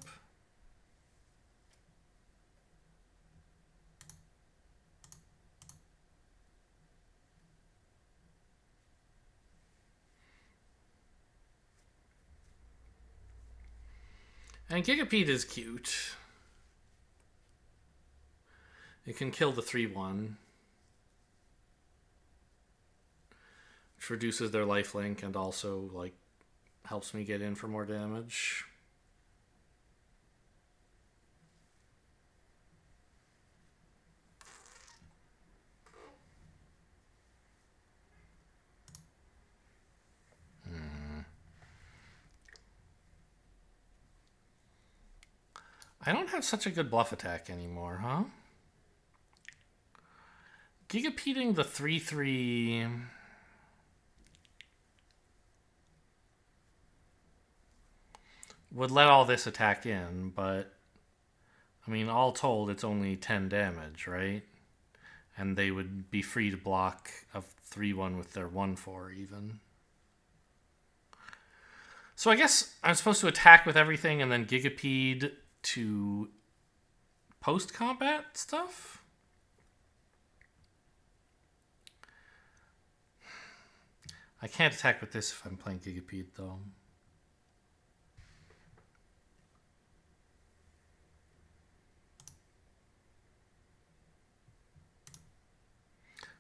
And Gigapede is cute. It can kill the 3/1, which reduces their lifelink and also like helps me get in for more damage. I don't have such a good bluff attack anymore, huh? Gigapeding the 3/3 would let all this attack in, but I mean, all told, it's only 10 damage, right? And they would be free to block a 3/1 with their 1/4 even. So I guess I'm supposed to attack with everything and then Gigapede to post-combat stuff? I can't attack with this if I'm playing Gigapede, though.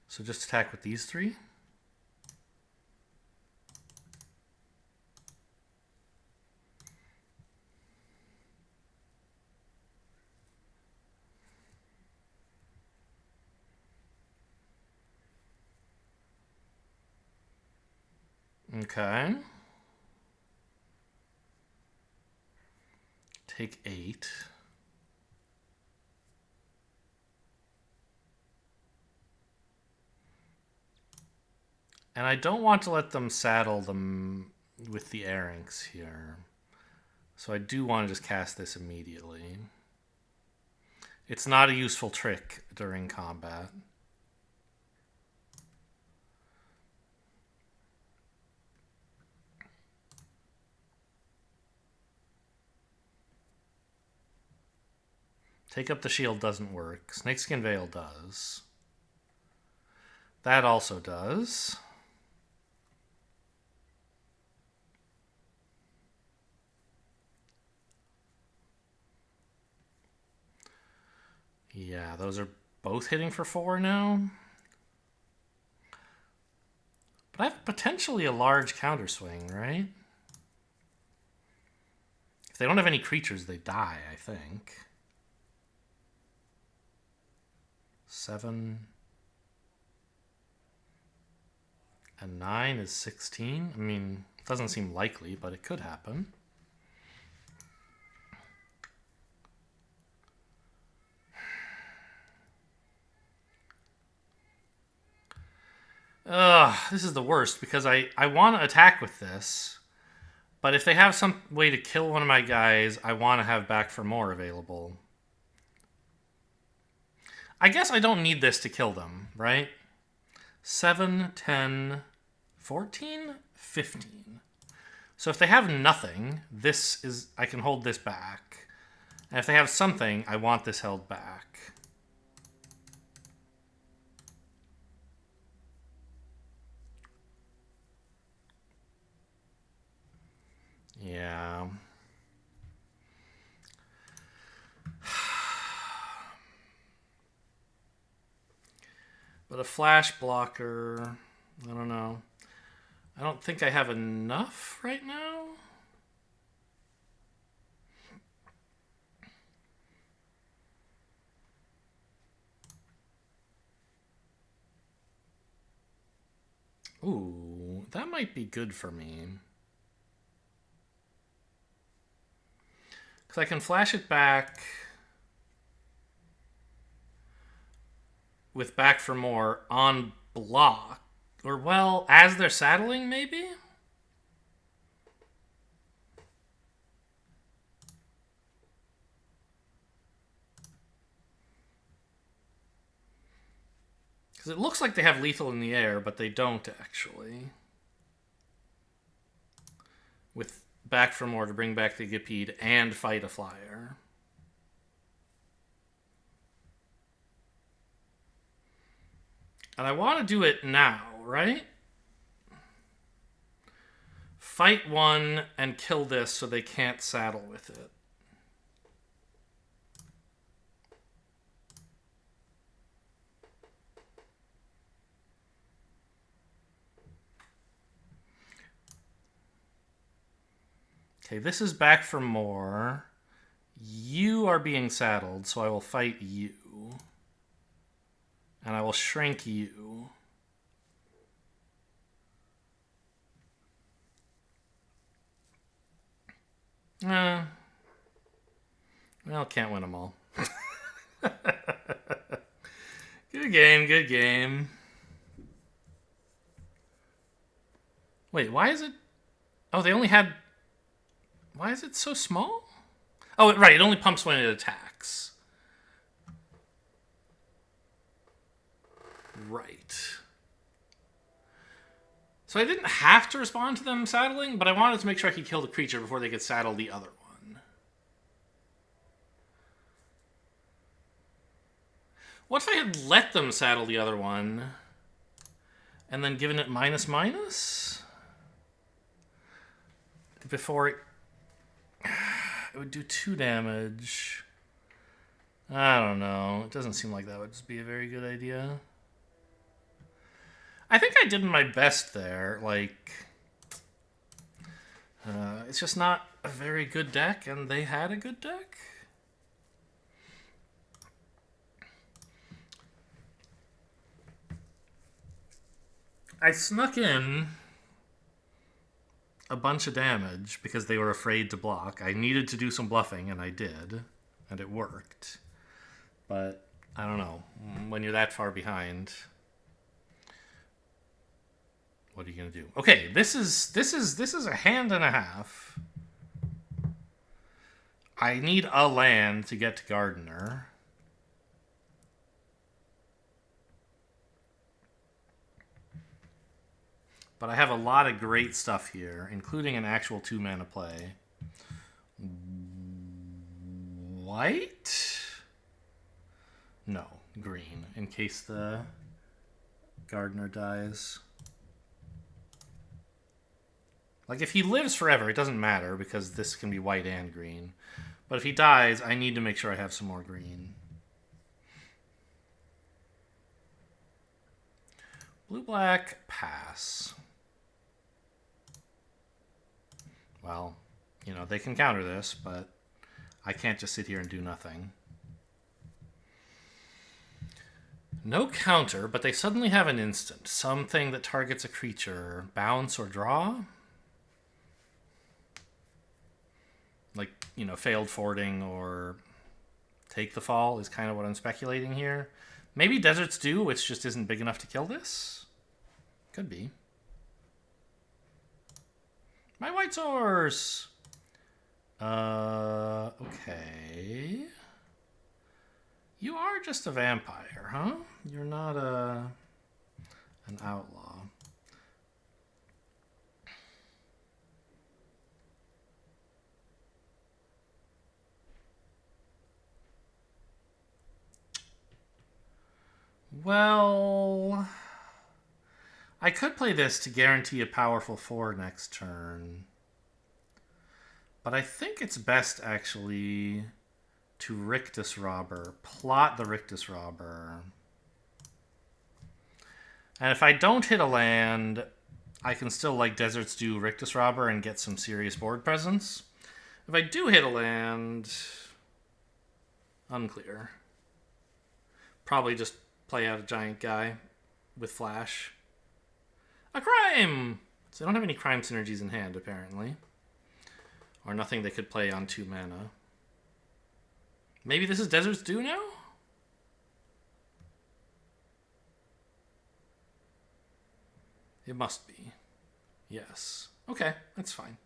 So just attack with these three. Okay. Take 8. And I don't want to let them saddle them with the Airings here. So I do want to just cast this immediately. It's not a useful trick during combat. Take up the shield doesn't work. Snakeskin Veil does. That also does. Yeah, those are both hitting for 4 now. But I have potentially a large counterswing, right? If they don't have any creatures, they die, I think. 7 and 9 is 16. I mean, it doesn't seem likely, but it could happen. This is the worst because I want to attack with this, but if they have some way to kill one of my guys, I want to have back for more available. I guess I don't need this to kill them, right? 7, 10, 14, 15. So if they have nothing, I can hold this back. And if they have something, I want this held back. Yeah. But a flash blocker, I don't know. I don't think I have enough right now. Ooh, that might be good for me. Because I can flash it back with back for more on block. Or, well, as they're saddling, maybe? Because it looks like they have lethal in the air, but they don't actually. With back for more to bring back the Gipede and fight a flyer. And I want to do it now, right? Fight one and kill this so they can't saddle with it. Okay, this is back for more. You are being saddled, so I will fight you. And I will shrink you. Well, can't win them all. Good game, good game. Wait, why is it... Oh, they only had... Why is it so small? Oh, right, it only pumps when it attacks. Right. So I didn't have to respond to them saddling, but I wanted to make sure I could kill the creature before they could saddle the other one. What if I had let them saddle the other one and then given it -/? Before it would do 2 damage. I don't know. It doesn't seem like that would just be a very good idea. I think I did my best there. Like, it's just not a very good deck, and they had a good deck. I snuck in a bunch of damage because they were afraid to block. I needed to do some bluffing, and I did, and it worked. But I don't know. When you're that far behind, what are you gonna do? Okay, this is a hand and a half. I need a land to get to Gardener. But I have a lot of great stuff here, including an actual 2-mana play. White? No, green, in case the Gardener dies. Like, if he lives forever, it doesn't matter, because this can be white and green. But if he dies, I need to make sure I have some more green. Blue-black, pass. Well, you know, they can counter this, but I can't just sit here and do nothing. No counter, but they suddenly have an instant. Something that targets a creature. Bounce or draw? Like, you know, failed fording or take the fall is kind of what I'm speculating here. Maybe Desert's Dew, which just isn't big enough to kill this? Could be. My white source! Okay. You are just a vampire, huh? You're not an outlaw. Well, I could play this to guarantee a powerful 4 next turn. But I think it's best, actually, to Rictus Robber. Plot the Rictus Robber. And if I don't hit a land, I can still, like, Desert's Dew Rictus Robber and get some serious board presence. If I do hit a land, unclear. Probably just play out a giant guy with flash. A crime! So they don't have any crime synergies in hand, apparently. Or nothing they could play on 2 mana. Maybe this is Desert's Dew now? It must be. Yes. Okay, that's fine.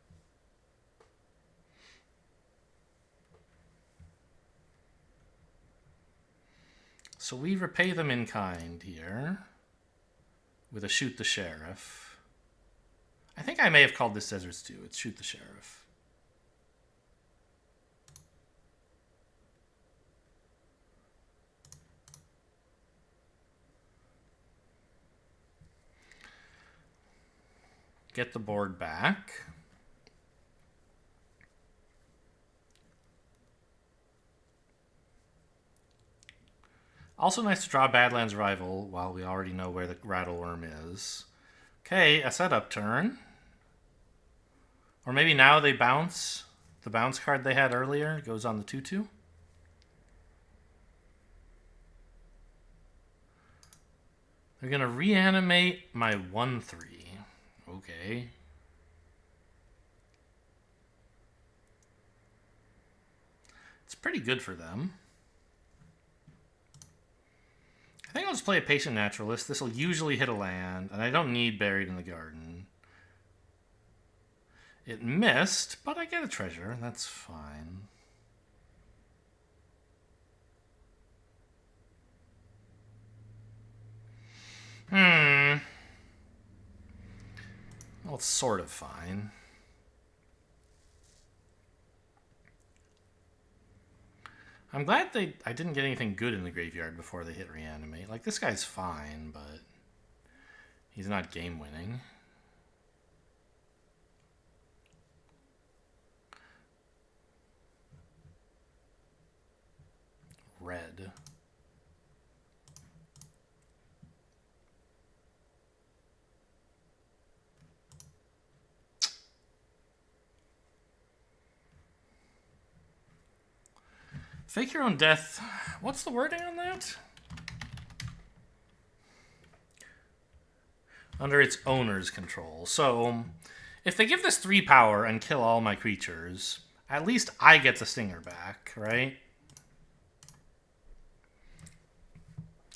So we repay them in kind here. with a Shoot the Sheriff. I think I may have called this Deserts too. It's Shoot the Sheriff. Get the board back. Also nice to draw Badlands Rival while we already know where the Rattleworm is. Okay, a setup turn. Or maybe now they bounce. The bounce card they had earlier goes on the 2/2. They're going to reanimate my 1/3. Okay. It's pretty good for them. I think I'll just play a Patient Naturalist. This will usually hit a land, and I don't need Buried in the Garden. It missed, but I get a treasure. That's fine. Well, it's sort of fine. I'm glad I didn't get anything good in the graveyard before they hit reanimate. Like, this guy's fine, but he's not game winning. Red. Fake your own death. What's the wording on that? Under its owner's control. So, if they give this 3 power and kill all my creatures, at least I get the stinger back, right?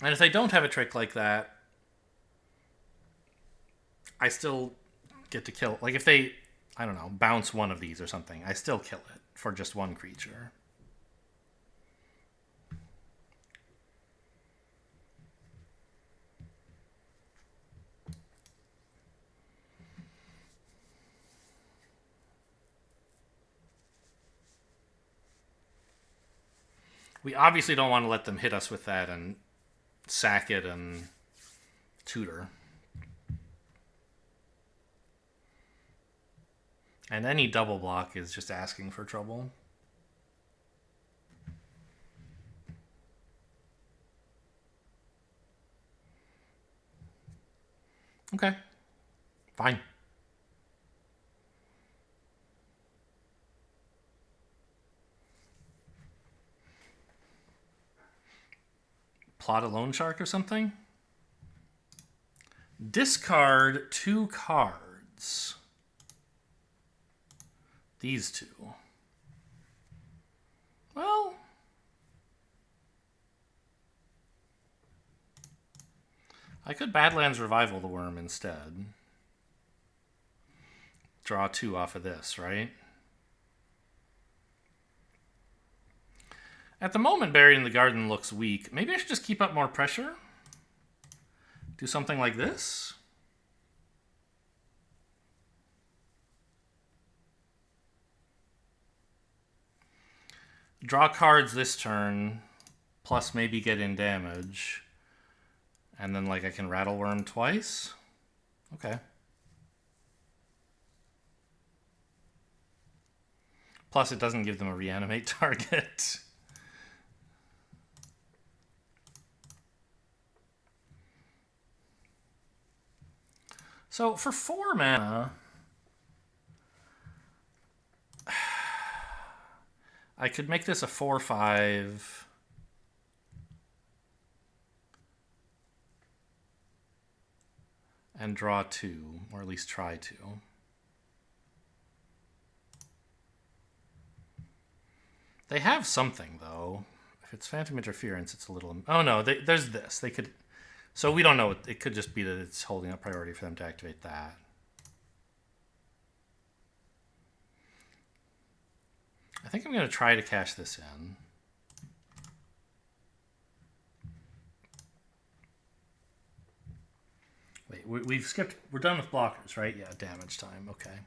And if they don't have a trick like that, I still get to kill. Like, if they, I don't know, bounce one of these or something, I still kill it for just one creature. We obviously don't want to let them hit us with that and sack it and tutor. And any double block is just asking for trouble. Okay. Fine. Plot a loan shark or something? Discard 2 cards. These 2. Well, I could Badlands Revival the worm instead. Draw 2 off of this, right? At the moment, Buried in the Garden looks weak. Maybe I should just keep up more pressure? Do something like this? Draw cards this turn, plus maybe get in damage. And then, like, I can Rattleworm twice? Okay. Plus, it doesn't give them a reanimate target. So, for 4 mana, I could make this a 4/5. And draw 2, or at least try to. They have something, though. If it's Phantom Interference, it's a little... Oh, no, there's this. They could... So we don't know. It could just be that it's holding up priority for them to activate that. I think I'm going to try to cash this in. Wait, we've skipped. We're done with blockers, right? Yeah, damage time. Okay.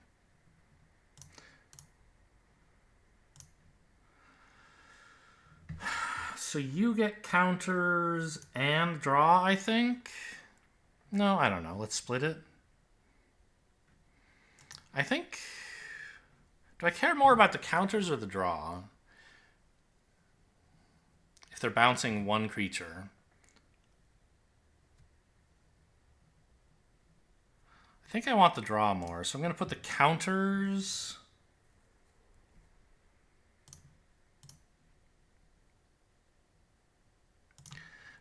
So you get counters and draw, I think? No, I don't know. Let's split it. I think... Do I care more about the counters or the draw? If they're bouncing one creature. I think I want the draw more, so I'm going to put the counters...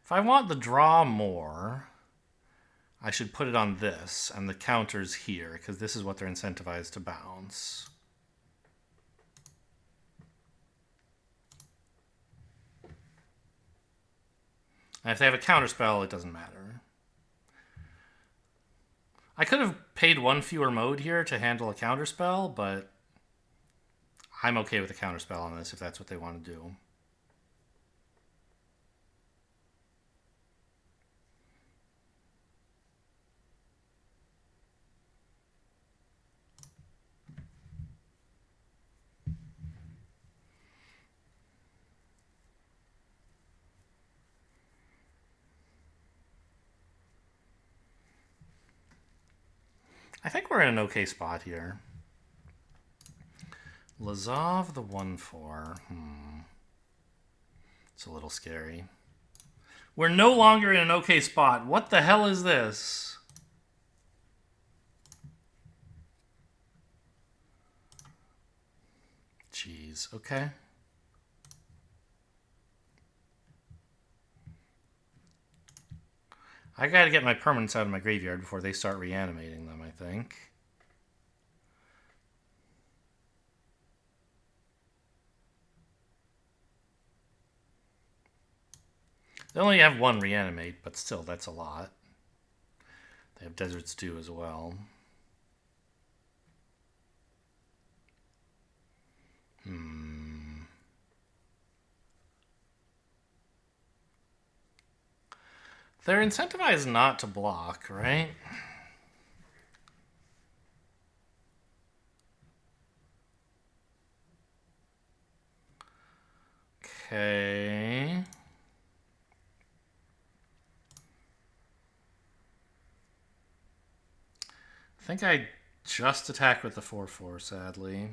If I want the draw more, I should put it on this, and the counters here, because this is what they're incentivized to bounce. And if they have a counterspell, it doesn't matter. I could have paid one fewer mode here to handle a counterspell, but I'm okay with a counterspell on this if that's what they want to do. I think we're in an okay spot here. Lazov the 1/4. It's a little scary. We're no longer in an okay spot. What the hell is this? Jeez, okay. I gotta get my permanents out of my graveyard before they start reanimating them, I think. They only have one reanimate, but still, that's a lot. They have Desert Stew as well. They're incentivized not to block, right? Okay. I think I just attack with the 4/4, sadly.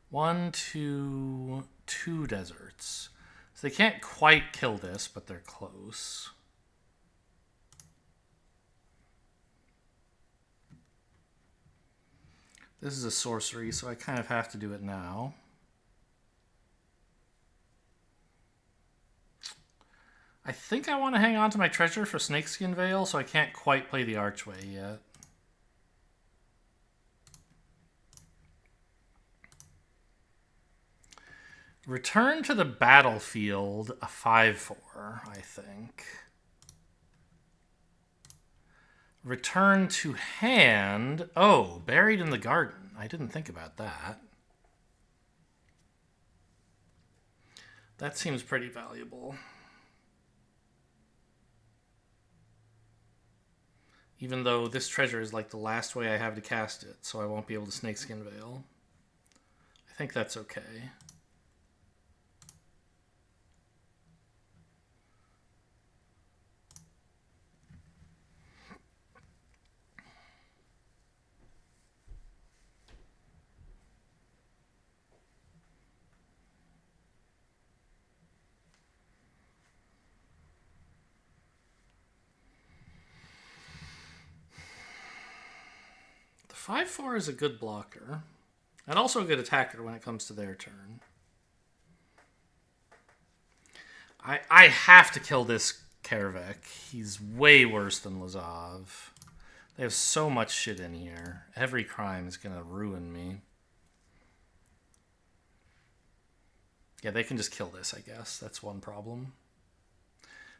1, 2, 2 deserts. So they can't quite kill this, but they're close. This is a sorcery, so I kind of have to do it now. I think I want to hang on to my treasure for Snakeskin Veil, so I can't quite play the Archway yet. Return to the battlefield, a 5/4, I think. Return to hand. Oh, Buried in the Garden. I didn't think about that. That seems pretty valuable. Even though this treasure is like the last way I have to cast it, so I won't be able to Snakeskin Veil. I think that's okay. The 5/4 is a good blocker. And also a good attacker when it comes to their turn. I have to kill this Karavek. He's way worse than Lazov. They have so much shit in here. Every crime is going to ruin me. Yeah, they can just kill this, I guess. That's one problem.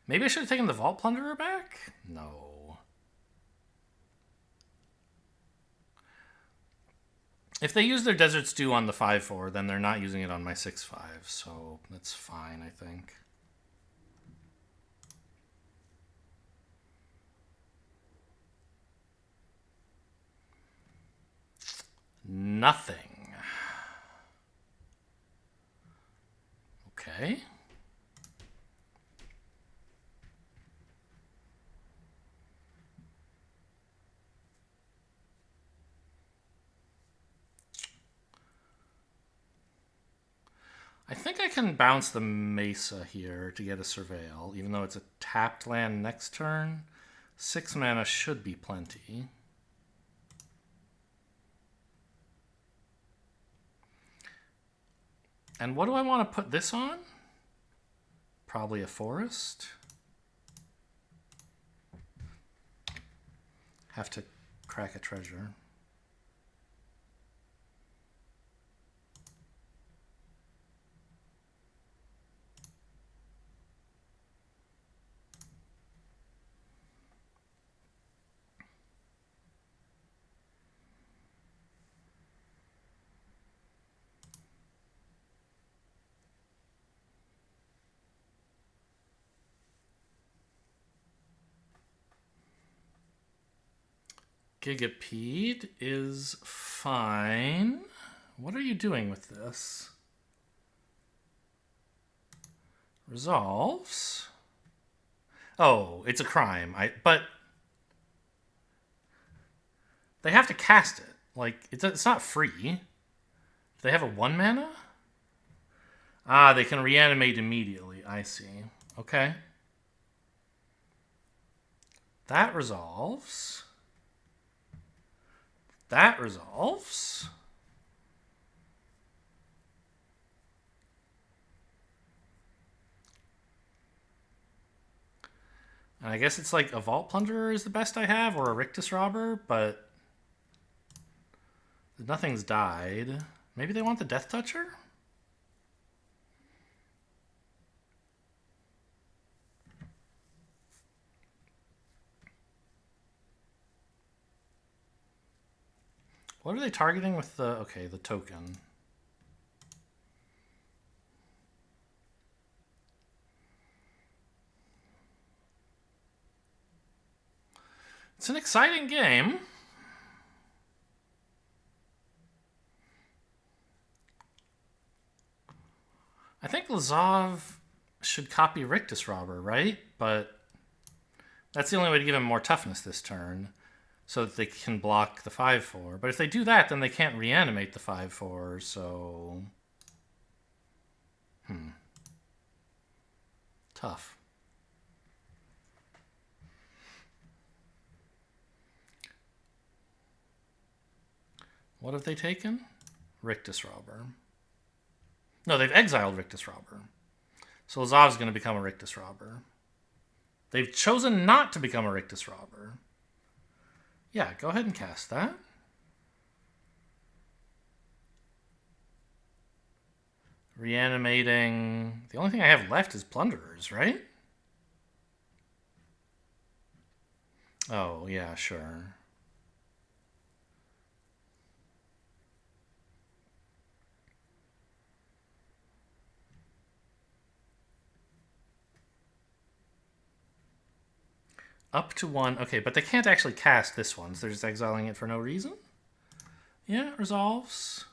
Maybe I should have taken the Vault Plunderer back? No. If they use their Desert Stew on the 5/4, then they're not using it on my 6/5, so that's fine, I think. nothing. Okay. I think I can bounce the Mesa here to get a Surveil, even though it's a tapped land next turn. 6 mana should be plenty. And what do I want to put this on? Probably a forest. Have to crack a treasure. Gigapede is fine. What are you doing with this? Resolves. Oh, it's a crime. But they have to cast it. Like, it's not free. They have a 1 mana? Ah, they can reanimate immediately. I see. Okay. That resolves. That resolves. And I guess it's like a Vault Plunderer is the best I have, or a Rictus Robber, but nothing's died. Maybe they want the Death Toucher? What are they targeting with the... Okay, the token. It's an exciting game. I think Lazov should copy Rictus Robber, right? But that's the only way to give him more toughness this turn, so that they can block the 5/4. But if they do that, then they can't reanimate the 5/4, so... Tough. What have they taken? Rictus Robber. No, they've exiled Rictus Robber. So Lazov's going to become a Rictus Robber. They've chosen not to become a Rictus Robber. Yeah, go ahead and cast that. Reanimating... The only thing I have left is Plunderers, right? Oh, yeah, sure. Up to 1. Okay, but they can't actually cast this one, so they're just exiling it for no reason? Yeah, it resolves.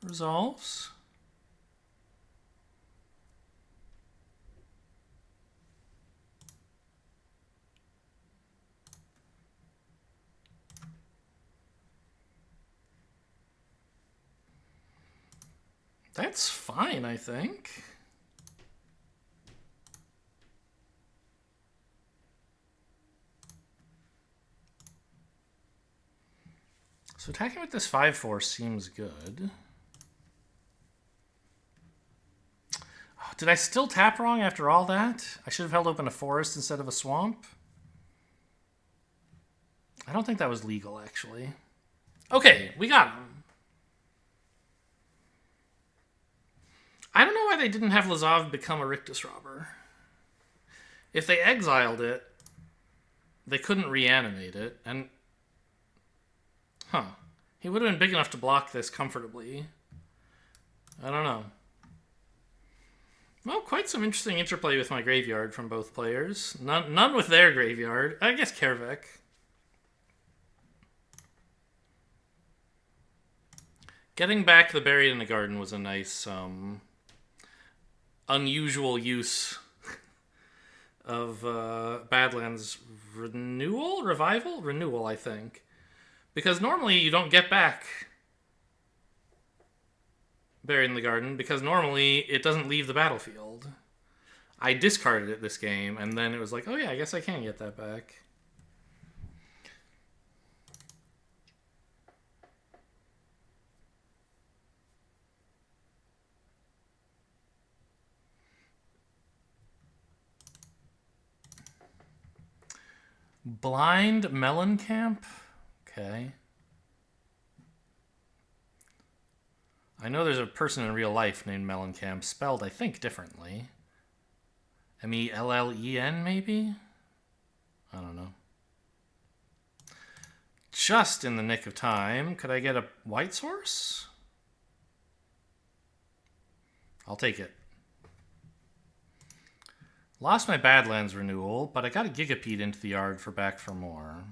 Resolves. That's fine, I think. So attacking with this 5/4 seems good. Oh, did I still tap wrong after all that? I should have held open a forest instead of a swamp. I don't think that was legal, actually. Okay, we got him. I don't know why they didn't have Lazov become a Rictus Robber. If they exiled it, they couldn't reanimate it, and... Huh. He would have been big enough to block this comfortably. I don't know. Well, quite some interesting interplay with my graveyard from both players. None with their graveyard. I guess Kervik. Getting back the Buried in the Garden was a nice, unusual use of Badlands Renewal, I think. Because normally you don't get back Buried in the Garden, because normally it doesn't leave the battlefield. I discarded it this game, and then it was like, oh yeah, I guess I can get that back. Blind Mellencamp? Okay. I know there's a person in real life named Mellencamp, spelled, I think, differently. Mellen, maybe? I don't know. Just in the nick of time. Could I get a white source? I'll take it. Lost my Badlands Renewal, but I got a Gigapede into the yard for Back for More.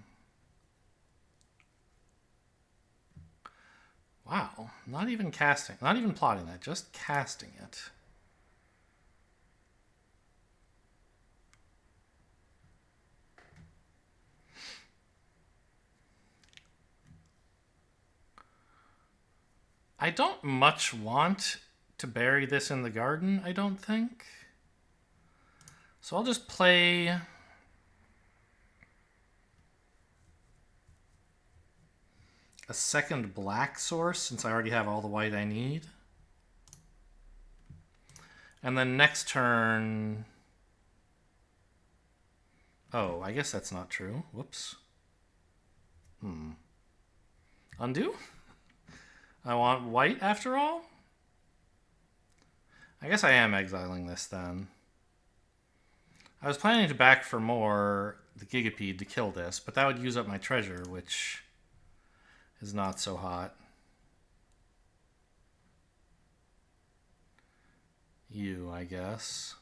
Wow, not even casting, not even plotting that, just casting it. I don't much want to bury this in the garden, I don't think. So I'll just play a second black source, since I already have all the white I need. And then next turn... Oh, I guess that's not true. Whoops. Undo? I want white after all? I guess I am exiling this then. I was planning to Back for More the Gigapede to kill this, but that would use up my treasure, which is not so hot. You, I guess.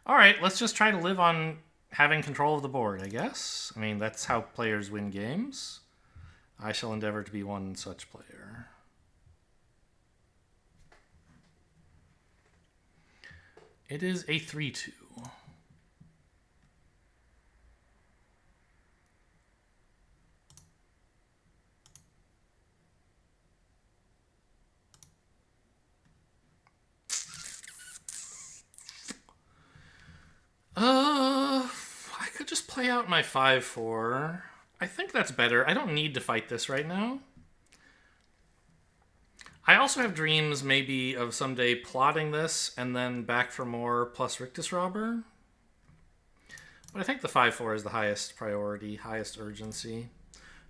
Alright, let's just try to live on having control of the board, I guess. I mean, that's how players win games. I shall endeavor to be one such player. It is a 3-2. I could just play out my 5-4. I think that's better. I don't need to fight this right now. I also have dreams maybe of someday plotting this and then Back for More plus Rictus Robber. But I think the 5-4 is the highest priority, highest urgency.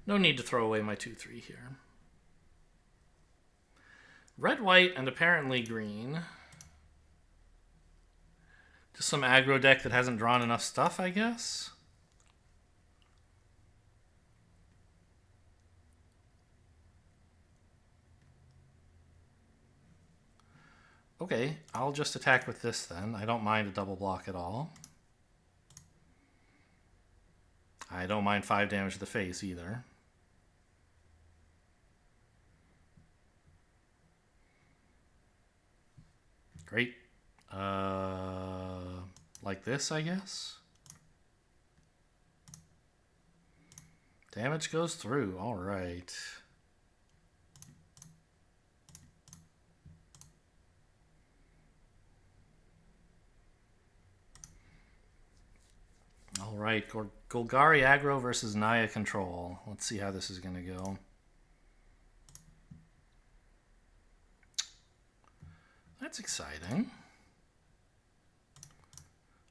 No need to throw away my 2-3 here. Red, white, and apparently green. Just some aggro deck that hasn't drawn enough stuff, I guess. Okay, I'll just attack with this then. I don't mind a double block at all. I don't mind 5 damage to the face either. Great. Like this, I guess. Damage goes through. All right. All right. Golgari aggro versus Naya control. Let's see how this is going to go. That's exciting.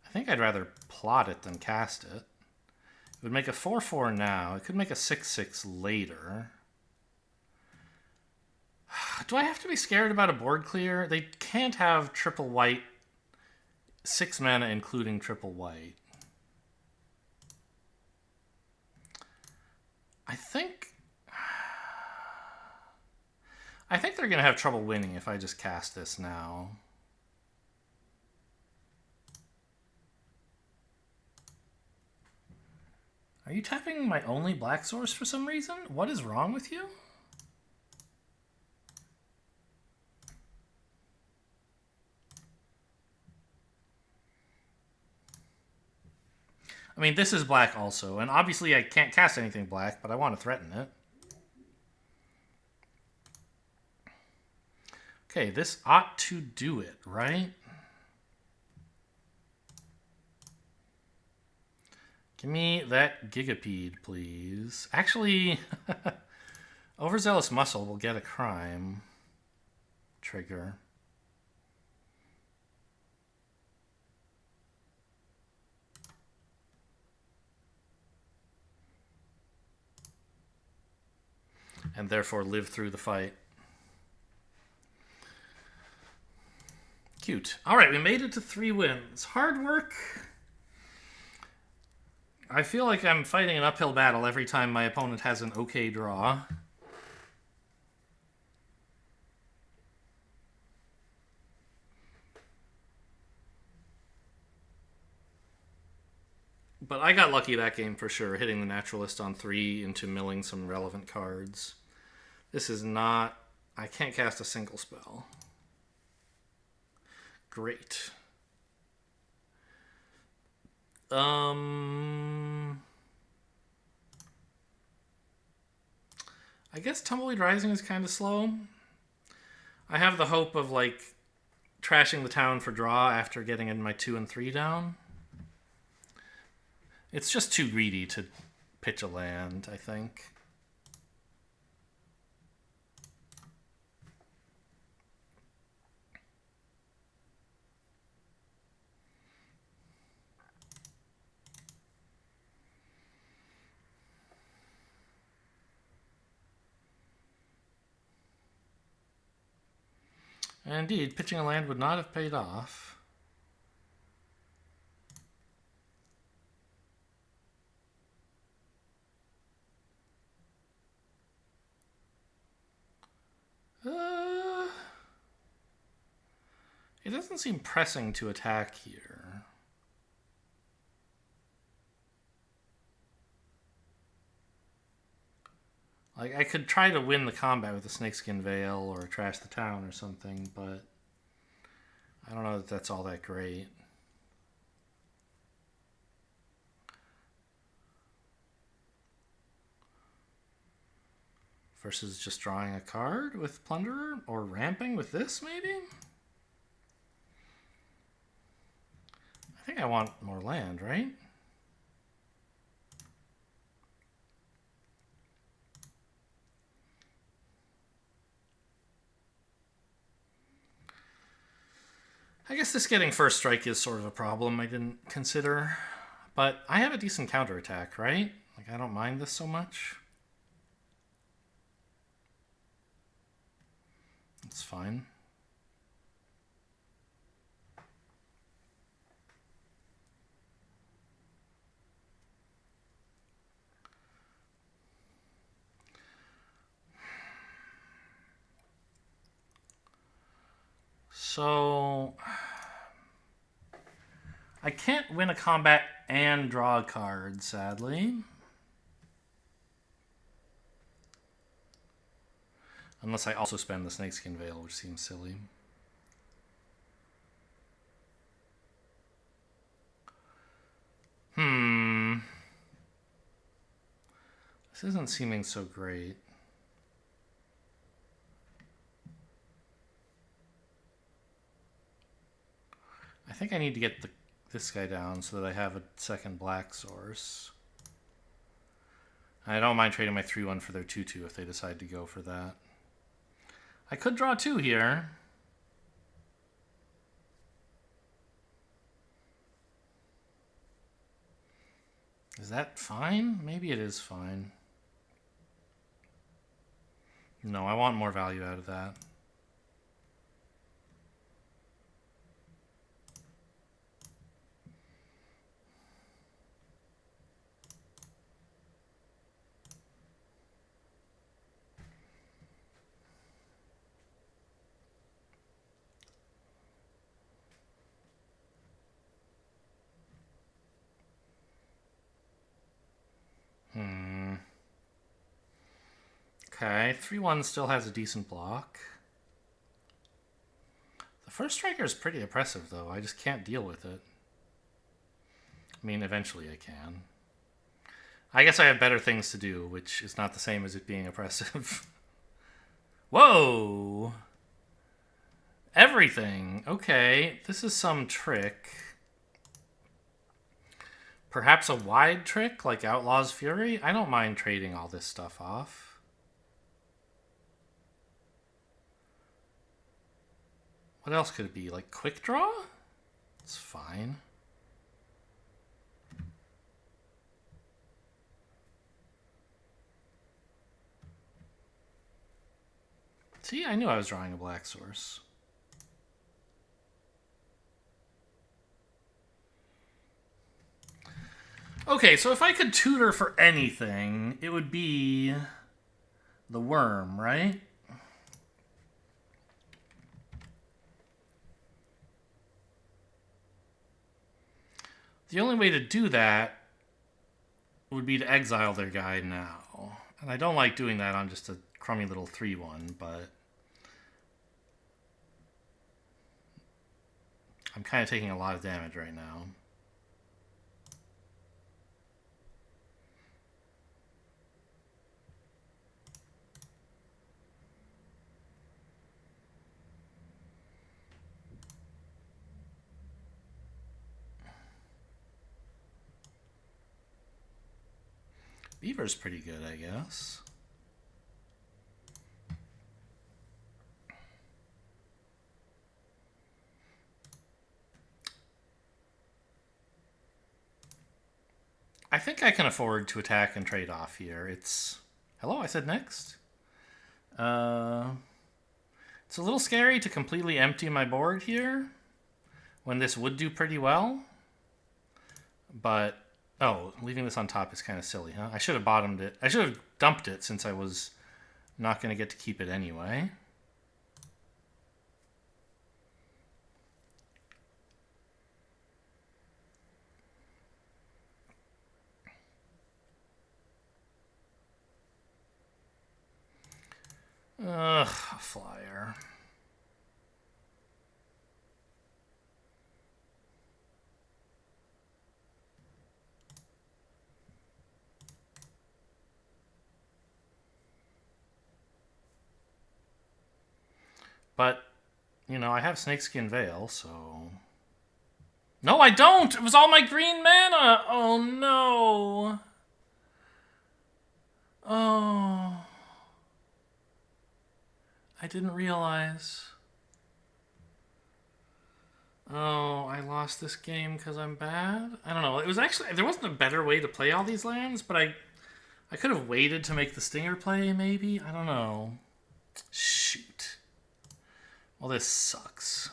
I think I'd rather plot it than cast it. It would make a 4-4 now. It could make a 6-6 later. Do I have to be scared about a board clear? They can't have triple white, 6 mana including triple white. I think they're going to have trouble winning if I just cast this now. Are you tapping my only black source for some reason? What is wrong with you? I mean, this is black also, and obviously I can't cast anything black, but I want to threaten it. Okay, this ought to do it, right? Give me that Gigapede, please. Actually, Overzealous Muscle will get a crime trigger. And therefore live through the fight. Cute. All right, we made it to 3 wins. Hard work. I feel like I'm fighting an uphill battle every time my opponent has an okay draw. But I got lucky that game for sure, hitting the Naturalist on 3 into milling some relevant cards. This is not... I can't cast a single spell. Great. I guess Tumbleweed Rising is kind of slow. I have the hope of, like, trashing the town for draw after getting in my 2 and 3 down. It's just too greedy to pitch a land, I think. And indeed, pitching a land would not have paid off. It doesn't seem pressing to attack here. Like, I could try to win the combat with a Snakeskin Veil or trash the town or something, but I don't know that that's all that great. Versus just drawing a card with Plunderer or ramping with this, maybe? I think I want more land, right? I guess this getting first strike is sort of a problem I didn't consider. But I have a decent counterattack, right? Like, I don't mind this so much. It's fine. So I can't win a combat and draw a card, sadly. Unless I also spend the Snakeskin Veil, which seems silly. This isn't seeming so great. I think I need to get this guy down so that I have a second black source. I don't mind trading my 3-1 for their 2-2 if they decide to go for that. I could draw 2 here. Is that fine? Maybe it is fine. No, I want more value out of that. Okay, 3-1 still has a decent block. The first striker is pretty oppressive, though. I just can't deal with it. I mean, eventually I can. I guess I have better things to do, which is not the same as it being oppressive. Whoa! Everything. Okay, this is some trick. Perhaps a wide trick, like Outlaw's Fury? I don't mind trading all this stuff off. What else could it be? Like Quick Draw? It's fine. See, I knew I was drawing a black source. Okay, so if I could tutor for anything, it would be the worm, right? The only way to do that would be to exile their guy now. And I don't like doing that on just a crummy little 3-1, but I'm kind of taking a lot of damage right now. Beaver's pretty good, I guess. I think I can afford to attack and trade off here. It's... Hello, I said next? It's a little scary to completely empty my board here when this would do pretty well. But, oh, leaving this on top is kind of silly, huh? I should have bottomed it. I should have dumped it since I was not going to get to keep it anyway. Ugh, a flyer. But, you know, I have Snakeskin Veil, so... No, I don't! It was all my green mana! Oh, no! Oh... I didn't realize. Oh, I lost this game because I'm bad? I don't know. It was actually... There wasn't a better way to play all these lands, but I could have waited to make the Stinger play, maybe? I don't know. Shoot. Well, this sucks.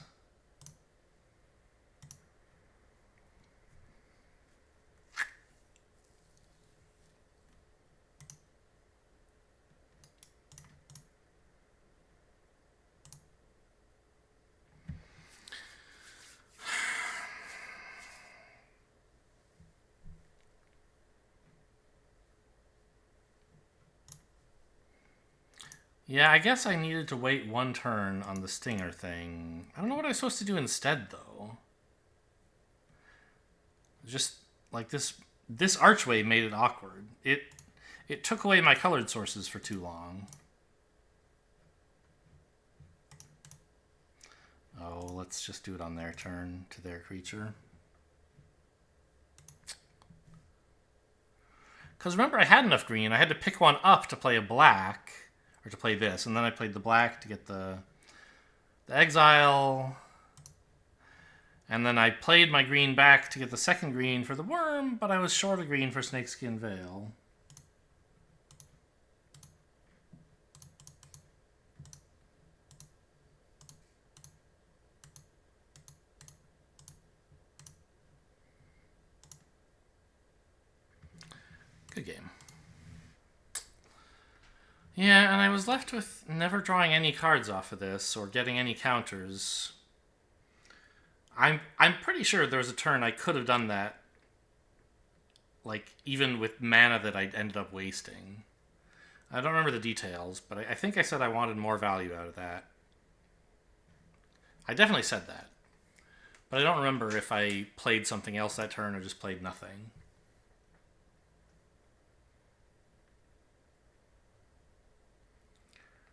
Yeah, I guess I needed to wait one turn on the Stinger thing. I don't know what I was supposed to do instead, though. Just, like, this archway made it awkward. It took away my colored sources for too long. Oh, let's just do it on their turn to their creature. Because remember, I had enough green. I had to pick one up to play a black. Or to play this. And then I played the black to get the exile. And then I played my green back to get the second green for the worm, but I was short a green for Snakeskin Veil. Good game. Yeah, and I was left with never drawing any cards off of this or getting any counters. I'm pretty sure there was a turn I could have done that, like, even with mana that I ended up wasting. I don't remember the details, but I think I said I wanted more value out of that. I definitely said that. But I don't remember if I played something else that turn or just played nothing.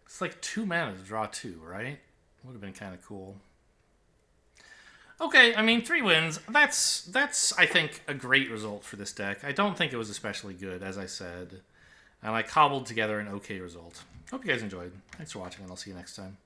It's like 2 mana to draw 2, right? Would have been kind of cool. Okay, I mean, 3 wins. That's I think a great result for this deck. I don't think it was especially good, as I said, and I cobbled together an okay result. Hope you guys enjoyed. Thanks for watching, and I'll see you next time.